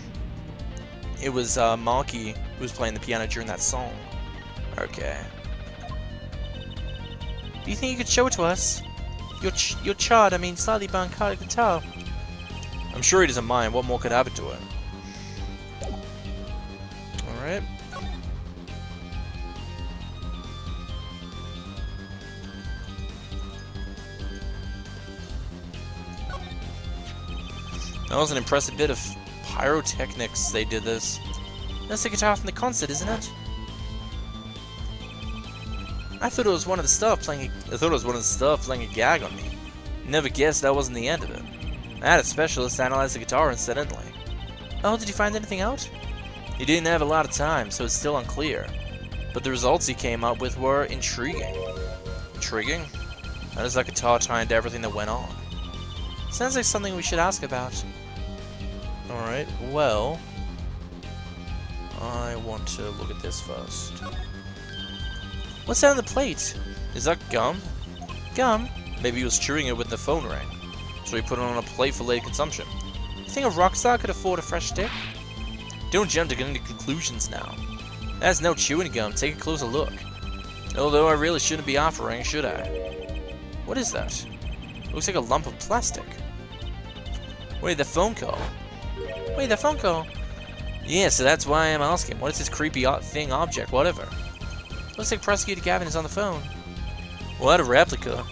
who was playing the piano during that song. Okay.
Do you think you could show it to us? Your charred, slightly burnt guitar.
I'm sure he doesn't mind. What more could happen to it? Alright. That was an impressive bit of pyrotechnics they did this.
That's the guitar from the concert, isn't it? I thought it was one of the staff playing
a gag on me. Never guessed that wasn't the end of it. I had a specialist analyze the guitar incidentally.
Oh, did you find anything out?
He didn't have a lot of time, so it's still unclear. But the results he came up with were intriguing. Intriguing? How does that guitar tie into everything that went on?
Sounds like something we should ask about.
Alright, well... I want to look at this first.
What's that on the plate?
Is that gum?
Gum?
Maybe he was chewing it when the phone rang. So he put it on a plate for later consumption.
You think a rock star could afford a fresh stick?
Don't jump to any conclusions now. That's no chewing gum, take a closer look. Although I really shouldn't be offering, should I? What is that? Looks like a lump of plastic. Wait, the phone call.
Wait, the phone call?
Yeah, so that's why I'm asking. What is this creepy thing, object, whatever?
Looks like Prosecutor Gavin is on the phone.
What a replica.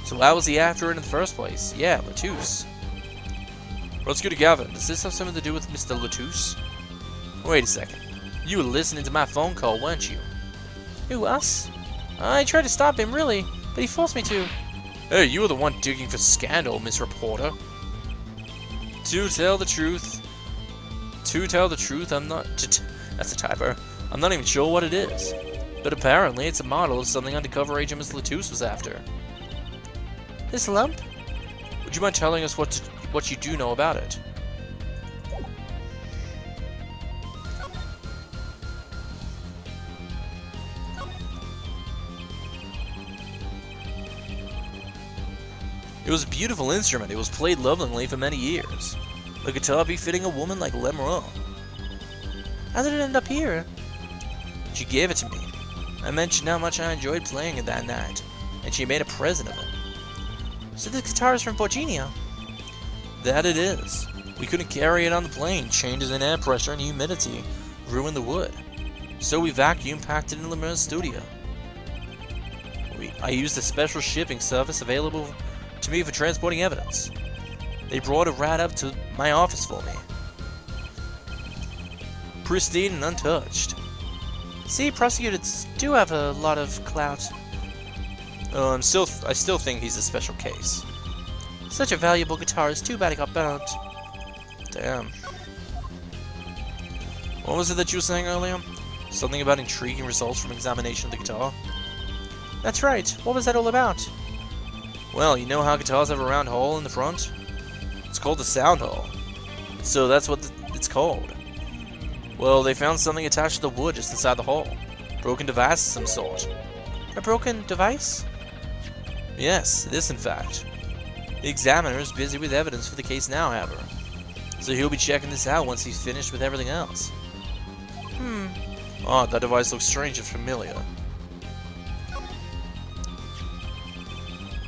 So why was he after it in the first place? Yeah, Latouche. Prosecutor Gavin, does this have something to do with Mr. Latouche? Wait a second. You were listening to my phone call, weren't you?
Who, us? I tried to stop him, really, but he forced me to.
Hey, you were the one digging for scandal, Miss Reporter. To tell the truth, I'm not... That's a typo. I'm not even sure what it is. But apparently it's a model of something undercover agent Miss Latouche was after.
This lump?
Would you mind telling us what you do know about it? It was a beautiful instrument. It was played lovingly for many years. A guitar befitting a woman like Lemuel.
How did it end up here?
She gave it to me. I mentioned how much I enjoyed playing it that night, and she made a present of it.
So this guitar is from Virginia?
That it is. We couldn't carry it on the plane. Changes in air pressure and humidity ruined the wood. So we vacuum packed it in Lemuel's studio. I used a special shipping service available to me for transporting evidence. They brought it right up to my office for me. Pristine and untouched.
See, prosecutors do have a lot of clout.
I still think he's a special case.
Such a valuable guitar, it's too bad it got burnt.
Damn. What was it that you were saying earlier? Something about intriguing results from examination of the guitar?
That's right. What was that all about?
Well, you know how guitars have a round hole in the front? It's called the sound hole. So that's what it's called. Well, they found something attached to the wood just inside the hole. Broken device of some sort.
A broken device?
Yes, it is in fact. The examiner is busy with evidence for the case now, however. So he'll be checking this out once he's finished with everything else. Oh, that device looks strange and familiar.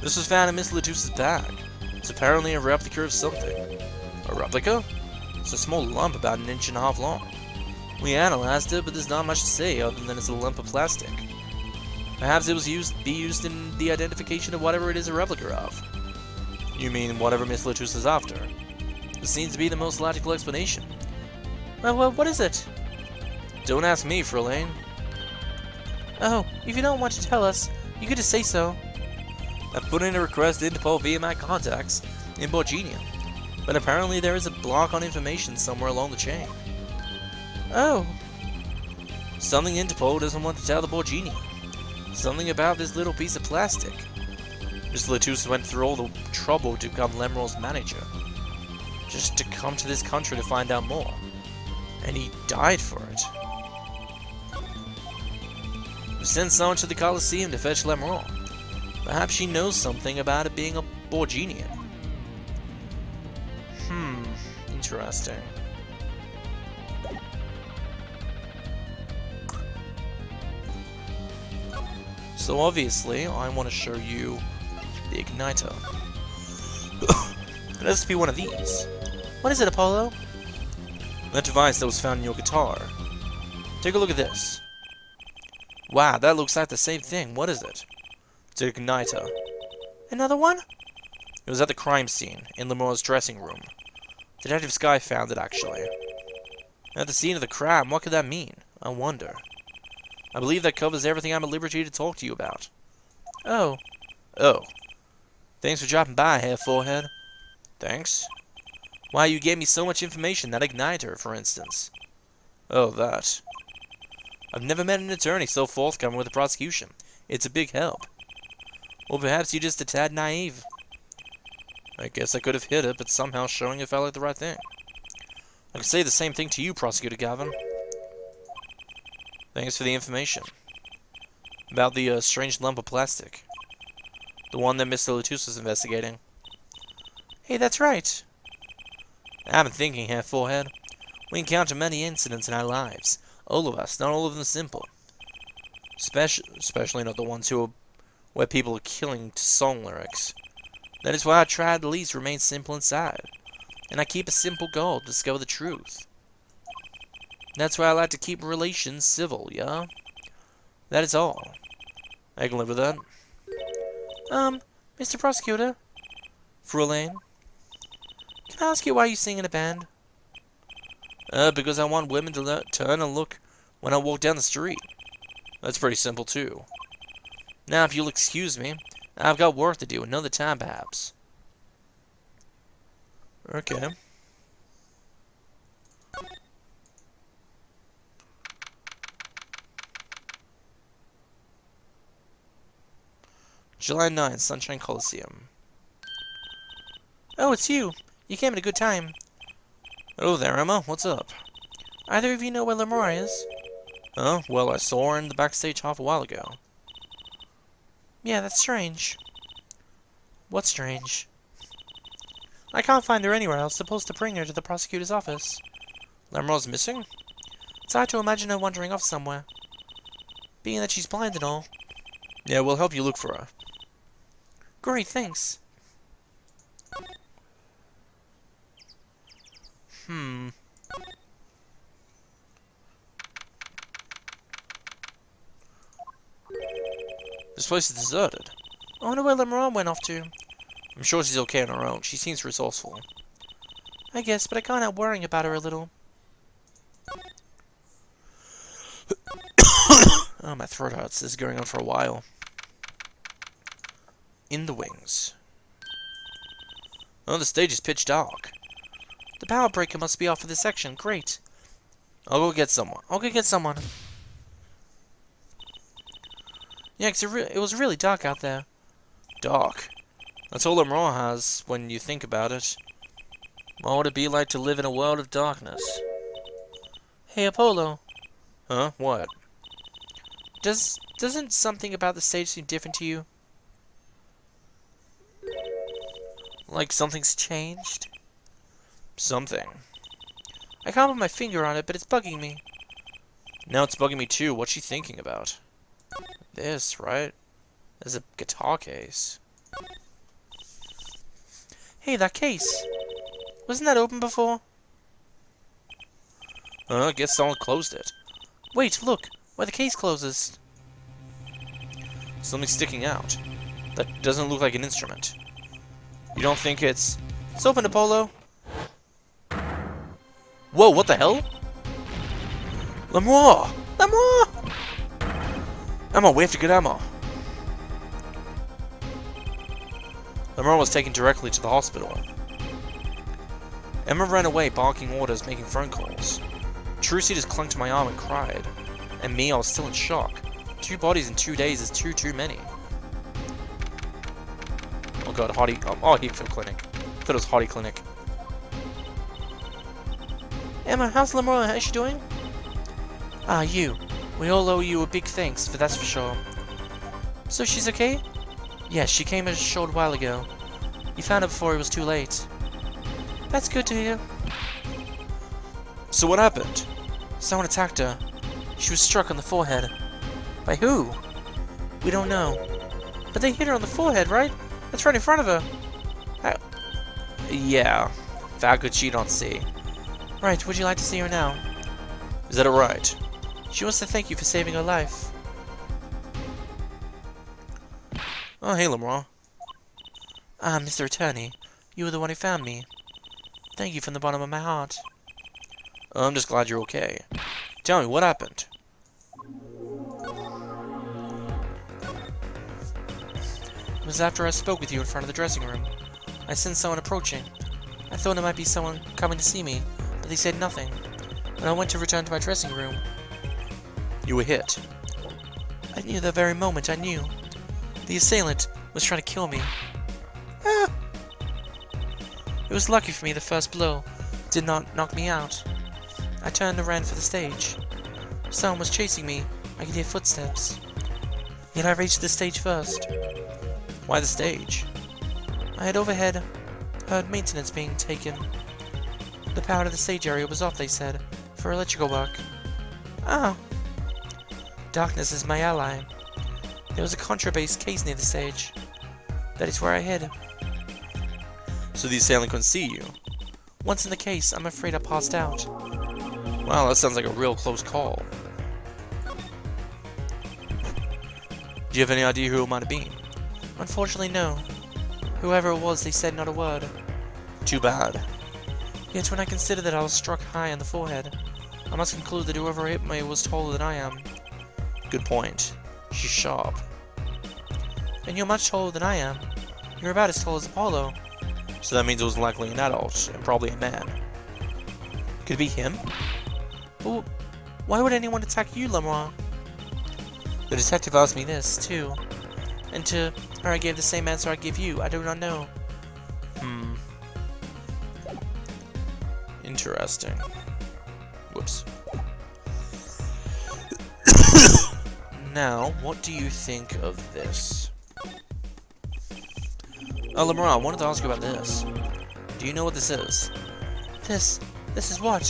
This was found in Miss Latouche's bag. It's apparently a replica of something. A replica? It's a small lump about 1.5 inches long. We analyzed it, but there's not much to say other than it's a lump of plastic. Perhaps it was used in the identification of whatever it is a replica of. You mean whatever Miss Latouche is after? This seems to be the most logical explanation.
Well, what is it?
Don't ask me, Frelaine.
Oh, if you don't want to tell us, you could just say so.
I've put in a request to Interpol via my contacts in Virginia, but apparently there is a block on information somewhere along the chain.
Oh.
Something Interpol doesn't want to tell the Virginia. Something about this little piece of plastic. Miss Latouche went through all the trouble to become Lemuel's manager, just to come to this country to find out more. And he died for it. We sent someone to the Colosseum to fetch Lemron. Perhaps she knows something about it being a Borginian. Interesting. So obviously, I want to show you the igniter. It has to be one of these.
What is it, Apollo?
That device that was found in your guitar. Take a look at this. Wow, that looks like the same thing. What is it? It's an igniter.
Another one?
It was at the crime scene, in Lemor's dressing room. Detective Sky found it, actually. At the scene of the crime, what could that mean? I wonder. I believe that covers everything I'm at liberty to talk to you about.
Oh.
Oh. Thanks for dropping by, Hair Forehead. Thanks. Why, you gave me so much information, that igniter, for instance. Oh, that. I've never met an attorney so forthcoming with the prosecution. It's a big help. Or perhaps you're just a tad naive. I guess I could have hit it, but somehow showing it felt like the right thing. I could say the same thing to you, Prosecutor Gavin. Thanks for the information. About the strange lump of plastic. The one that Mr. Latus was investigating.
Hey, that's right.
I've been thinking, Hair Forehead. We encounter many incidents in our lives. All of us, not all of them simple. Especially not the ones where people are killing to song lyrics. That is why I try to at least remain simple inside. And I keep a simple goal to discover the truth. That's why I like to keep relations civil, yeah? That is all. I can live with that.
Mr. Prosecutor?
Fraulein?
Can I ask you why you sing in a band?
Because I want women to turn and look when I walk down the street. That's pretty simple, too. Now, if you'll excuse me, I've got work to do another time, perhaps. Okay. July 9th, Sunshine Coliseum.
Oh, it's you. You came at a good time.
Oh there, Emma. What's up?
Either of you know where Lemora is?
Oh, well, I saw her in the backstage half a while ago.
Yeah, that's strange. What's strange? I can't find her anywhere. I was supposed to bring her to the prosecutor's office.
Lemora's missing?
It's hard to imagine her wandering off somewhere. Being that she's blind and all.
Yeah, we'll help you look for her.
Great, thanks.
This place is deserted.
I wonder where Lemora went off to.
I'm sure she's okay on her own. She seems resourceful.
I guess, but I can't help worrying about her a little.
Oh, my throat hurts. This is going on for a while. In the wings. Oh, the stage is pitch dark.
The power breaker must be off for this section. Great.
I'll go get someone.
Yeah, 'cause it was really dark out there.
Dark? That's all Lemora has, when you think about it. What would it be like to live in a world of darkness?
Hey, Apollo.
Huh? What?
Doesn't something about the stage seem different to you?
Like something's changed? Something.
I can't put my finger on it, but it's bugging me.
Now it's bugging me too. What's she thinking about? This, right? There's a guitar case.
Hey, that case. Wasn't that open before?
I guess someone closed it.
Wait, look. Where the case closes.
Something sticking out. That doesn't look like an instrument. You don't think it's...
It's open, Apollo.
Whoa, what the hell? Lemora!
Lemora!
Emma, we have to get Emma. Lemora was taken directly to the hospital. Emma ran away, barking orders, making phone calls. Trucy just clung to my arm and cried. And me, I was still in shock. 2 bodies in 2 days is too many. Oh god, Hottie. Oh, Heapfield Clinic. I thought it was Hottie Clinic.
Emma, how's Lamora? How's she doing? Ah, you. We all owe you a big thanks, for that's for sure. So she's okay? Yes, she came a short while ago. You found her before it was too late. That's good to hear.
So what happened?
Someone attacked her. She was struck on the forehead. By who? We don't know. But they hit her on the forehead, right? That's right in front of her.
Yeah. How could she not see?
Right, would you like to see her now?
Is that alright?
She wants to thank you for saving her life.
Oh, hey, Lamora.
Ah, Mr. Attorney. You were the one who found me. Thank you from the bottom of my heart.
I'm just glad you're okay. Tell me, what happened?
It was after I spoke with you in front of the dressing room. I sensed someone approaching. I thought it might be someone coming to see me, but they said nothing. When I went to return to my dressing room,
You were hit.
I knew the very moment I knew. The assailant was trying to kill me. Ah! It was lucky for me the first blow did not knock me out. I turned and ran for the stage. Someone was chasing me. I could hear footsteps. Yet I reached the stage first.
Why the stage?
I had overheard maintenance being taken. The power to the stage area was off, they said, for electrical work. Ah! Darkness is my ally. There was a contrabase case near the stage. That is where I hid.
So the assailant couldn't see you?
Once in the case, I'm afraid I passed out.
Wow, that sounds like a real close call. Do you have any idea who it might have been?
Unfortunately, no. Whoever it was, they said not a word.
Too bad.
Yet when I consider that I was struck high on the forehead, I must conclude that whoever hit me was taller than I am.
Good point. She's sharp.
And you're much taller than I am. You're about as tall as Apollo.
So that means it was likely an adult, and probably a man. Could it be him?
But why would anyone attack you, Lamora? The detective asked me this, too. And to her I gave the same answer I give you. I do not know.
Interesting. Whoops. Now, what do you think of this? Oh, Lamora, I wanted to ask you about this. Do you know what this is?
This is what?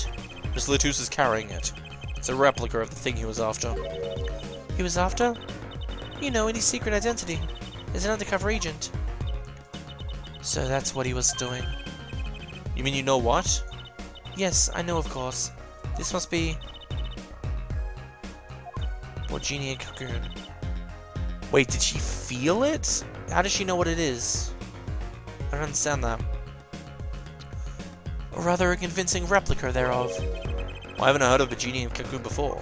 Mr. Latus is carrying it. It's a replica of the thing he was after.
He was after? You know, any secret identity. As an undercover agent. So that's what he was doing.
You mean you know what?
Yes, I know, of course. This must be... Borgini cocoon.
Wait, did she feel it?
How does she know what it is?
I don't understand that.
Or rather, a convincing replica thereof.
Well, I haven't heard of a genie in cocoon before.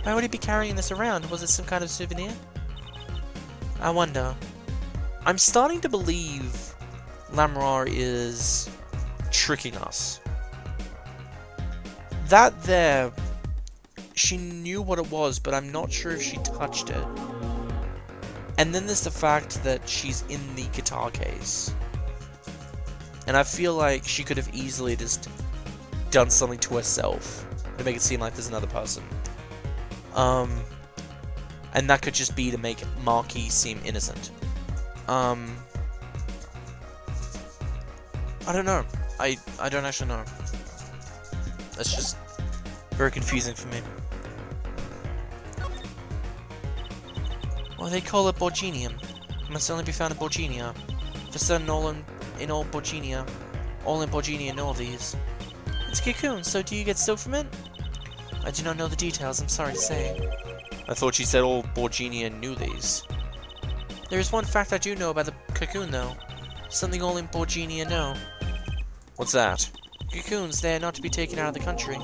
Why would he be carrying this around? Was it some kind of souvenir? I wonder.
I'm starting to believe Lamora is tricking us. That there, she knew what it was, but I'm not sure if she touched it. And then there's the fact that she's in the guitar case. And I feel like she could have easily just done something to herself to make it seem like there's another person. And that could just be to make Marquis seem innocent. I don't know. I don't actually know. That's just very confusing for me.
Well, they call it Borginium. It must only be found in Borginia. For certain, all in Borginia. All in Borginia know of these. It's a cocoon, so do you get silk from it? I do not know the details, I'm sorry to say.
I thought she said all Borginia knew these.
There is one fact I do know about the cocoon, though. Something all in Borginia know.
What's that?
Cocoons, they are not to be taken out of the country.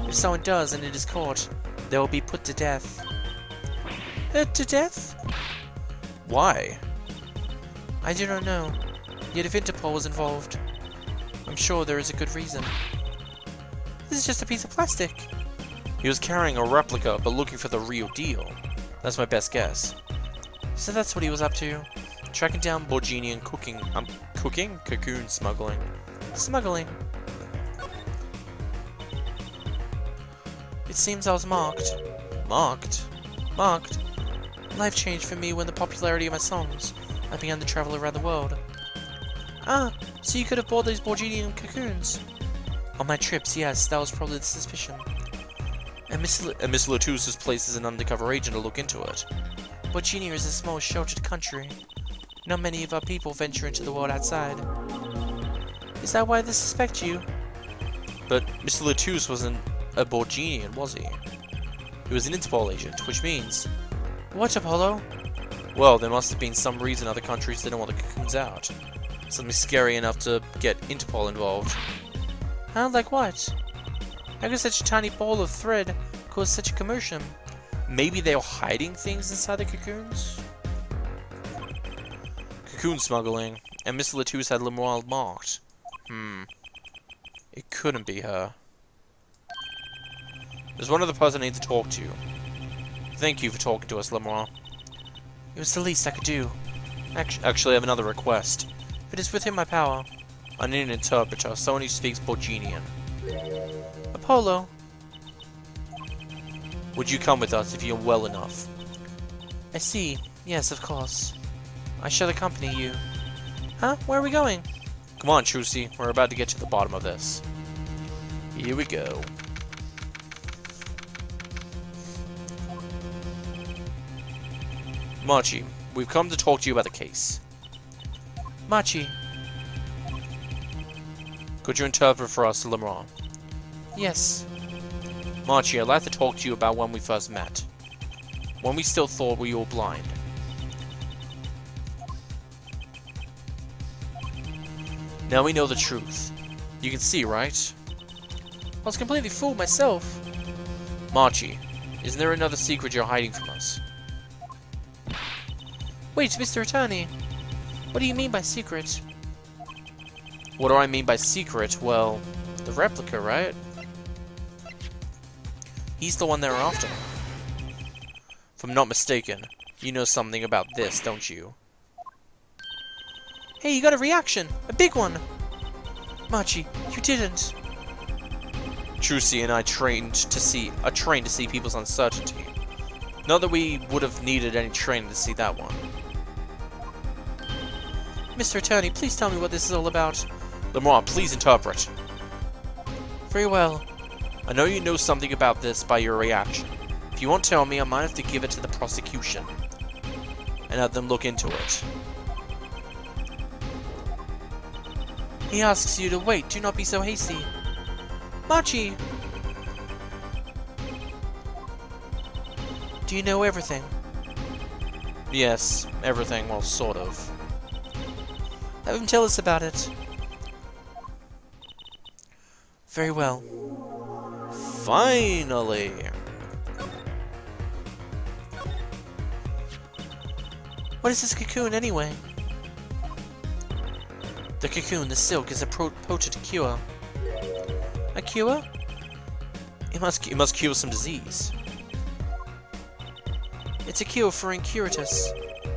If someone does and it is caught, they will be put to death. To death?
Why?
I do not know. Yet if Interpol was involved, I'm sure there is a good reason. This is just a piece of plastic.
He was carrying a replica, but looking for the real deal. That's my best guess.
So that's what he was up to.
Tracking down Borgini and cooking... cocoon smuggling.
Smuggling. It seems I was marked.
Marked?
Marked? Life changed for me when the popularity of my songs. I began to travel around the world. Ah, so you could have bought those Borginian cocoons. On my trips, yes, that was probably the suspicion.
And Miss Latus was placed as an undercover agent to look into it.
Borginia is a small, sheltered country. Not many of our people venture into the world outside. Is that why they suspect you?
But Mr. Latus wasn't a Borginian, was he? He was an Interpol agent, which means...
What, Apollo?
Well, there must have been some reason other countries didn't want the cocoons out. Something scary enough to get Interpol involved.
Huh? Like what? How could such a tiny ball of thread cause such a commotion?
Maybe they were hiding things inside the cocoons? Cocoon smuggling, and Miss Latus had Lemuel marked. It couldn't be her. There's one other person I need to talk to. Thank you for talking to us, Lemuel.
It was the least I could do.
Actually, I have another request.
It is within my power.
I need an interpreter, someone who speaks Borginian.
Apollo.
Would you come with us if you're well enough?
I see. Yes, of course. I shall accompany you. Huh? Where are we going?
Come on, Trucy. We're about to get to the bottom of this. Here we go. Machi, we've come to talk to you about the case.
Machi.
Could you interpret for us, Lemuel?
Yes.
Machi, I'd like to talk to you about when we first met. When we still thought we were blind. Now we know the truth. You can see, right?
I was completely fooled myself.
Machi, isn't there another secret you're hiding from us?
Wait, Mr. Attorney. What do you mean by secret?
What do I mean by secret? Well, the replica, right? He's the one they're after. If I'm not mistaken, you know something about this, don't you?
Hey, you got a reaction! A big one! Machi, you didn't.
Trucy and I are trained to see people's uncertainty. Not that we would have needed any training to see that one.
Mr. Attorney, please tell me what this is all about.
Lamar, please interpret.
Very well.
I know you know something about this by your reaction. If you won't tell me, I might have to give it to the prosecution. And have them look into it.
He asks you to wait. Do not be so hasty. Machi! Do you know everything?
Yes, everything, well, sort of.
Have him tell us about it. Very well.
Finally!
What is this cocoon, anyway? The cocoon, the silk, is a potent cure. A cure?
It must cure some disease.
It's a cure for incuratus.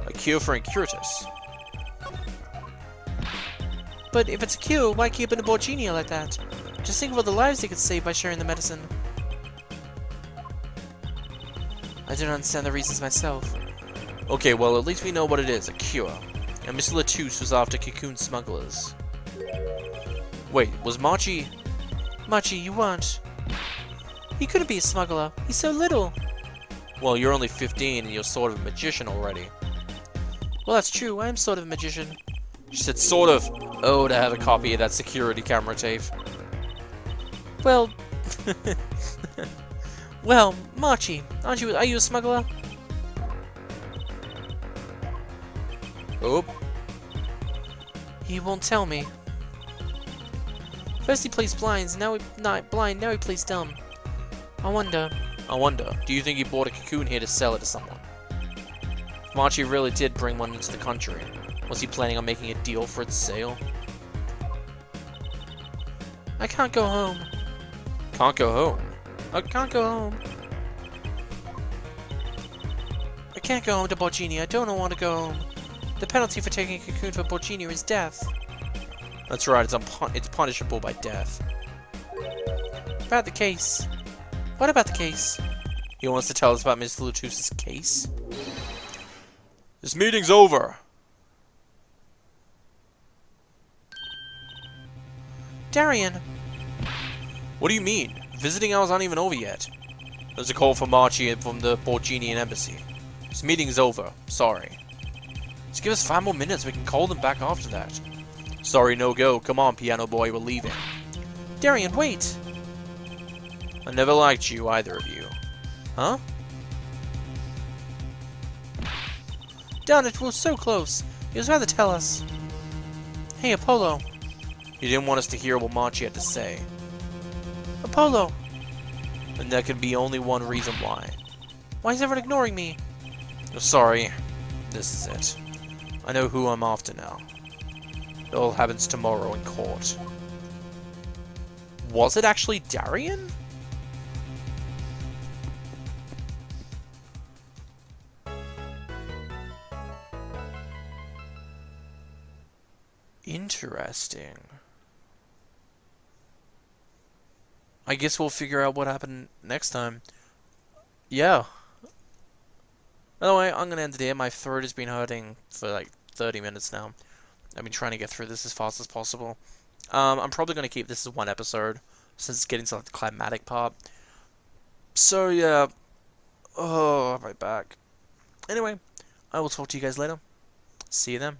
A cure for incuratus?
But if it's a cure, why keep it in a Borginia like that? Just think of all the lives they could save by sharing the medicine. I don't understand the reasons myself.
Okay, well, at least we know what it is, a cure. And Mr. Latus was after cocoon smugglers. Wait, was Machi...
Machi, you weren't. He couldn't be a smuggler. He's so little.
Well, you're only 15 and you're sort of a magician already.
Well, that's true. I am sort of a magician.
She said sort of. Oh, to have a copy of that security camera tape.
Well... well, Machi, are you a smuggler?
Oh.
He won't tell me. First he plays blind, now he plays dumb. I wonder,
do you think he bought a cocoon here to sell it to someone? If Machi really did bring one into the country, was he planning on making a deal for its sale?
I can't go home.
Can't go home?
I can't go home. I can't go home to Borginia. I don't want to go home. The penalty for taking a cocoon for Borginia is death.
That's right, it's punishable by death.
About the case. What about the case?
He wants to tell us about Mr. Lutus's case? This meeting's over.
Darian!
What do you mean? Visiting hours aren't even over yet. There's a call from Archie from the Borginian embassy. This meeting's over. Sorry. Just give us 5 more minutes. We can call them back after that. Sorry, no go. Come on, piano boy. We're leaving.
Darian, wait!
I never liked you, either of you.
Huh? Darn it, we're so close. He was rather tell us. Hey, Apollo.
You didn't want us to hear what Archie had to say.
Apollo!
And there could be only one reason why.
Why is everyone ignoring me?
Oh, sorry. This is it. I know who I'm after now. It all happens tomorrow in court. Was it actually Darian? Interesting. I guess we'll figure out what happened next time. Yeah. By the way, I'm going to end it here. My throat has been hurting for like 30 minutes now. I've been trying to get through this as fast as possible. I'm probably going to keep this as 1 episode, since it's getting to like, the climatic part. So, yeah. Oh, my back. Anyway, I will talk to you guys later. See you then.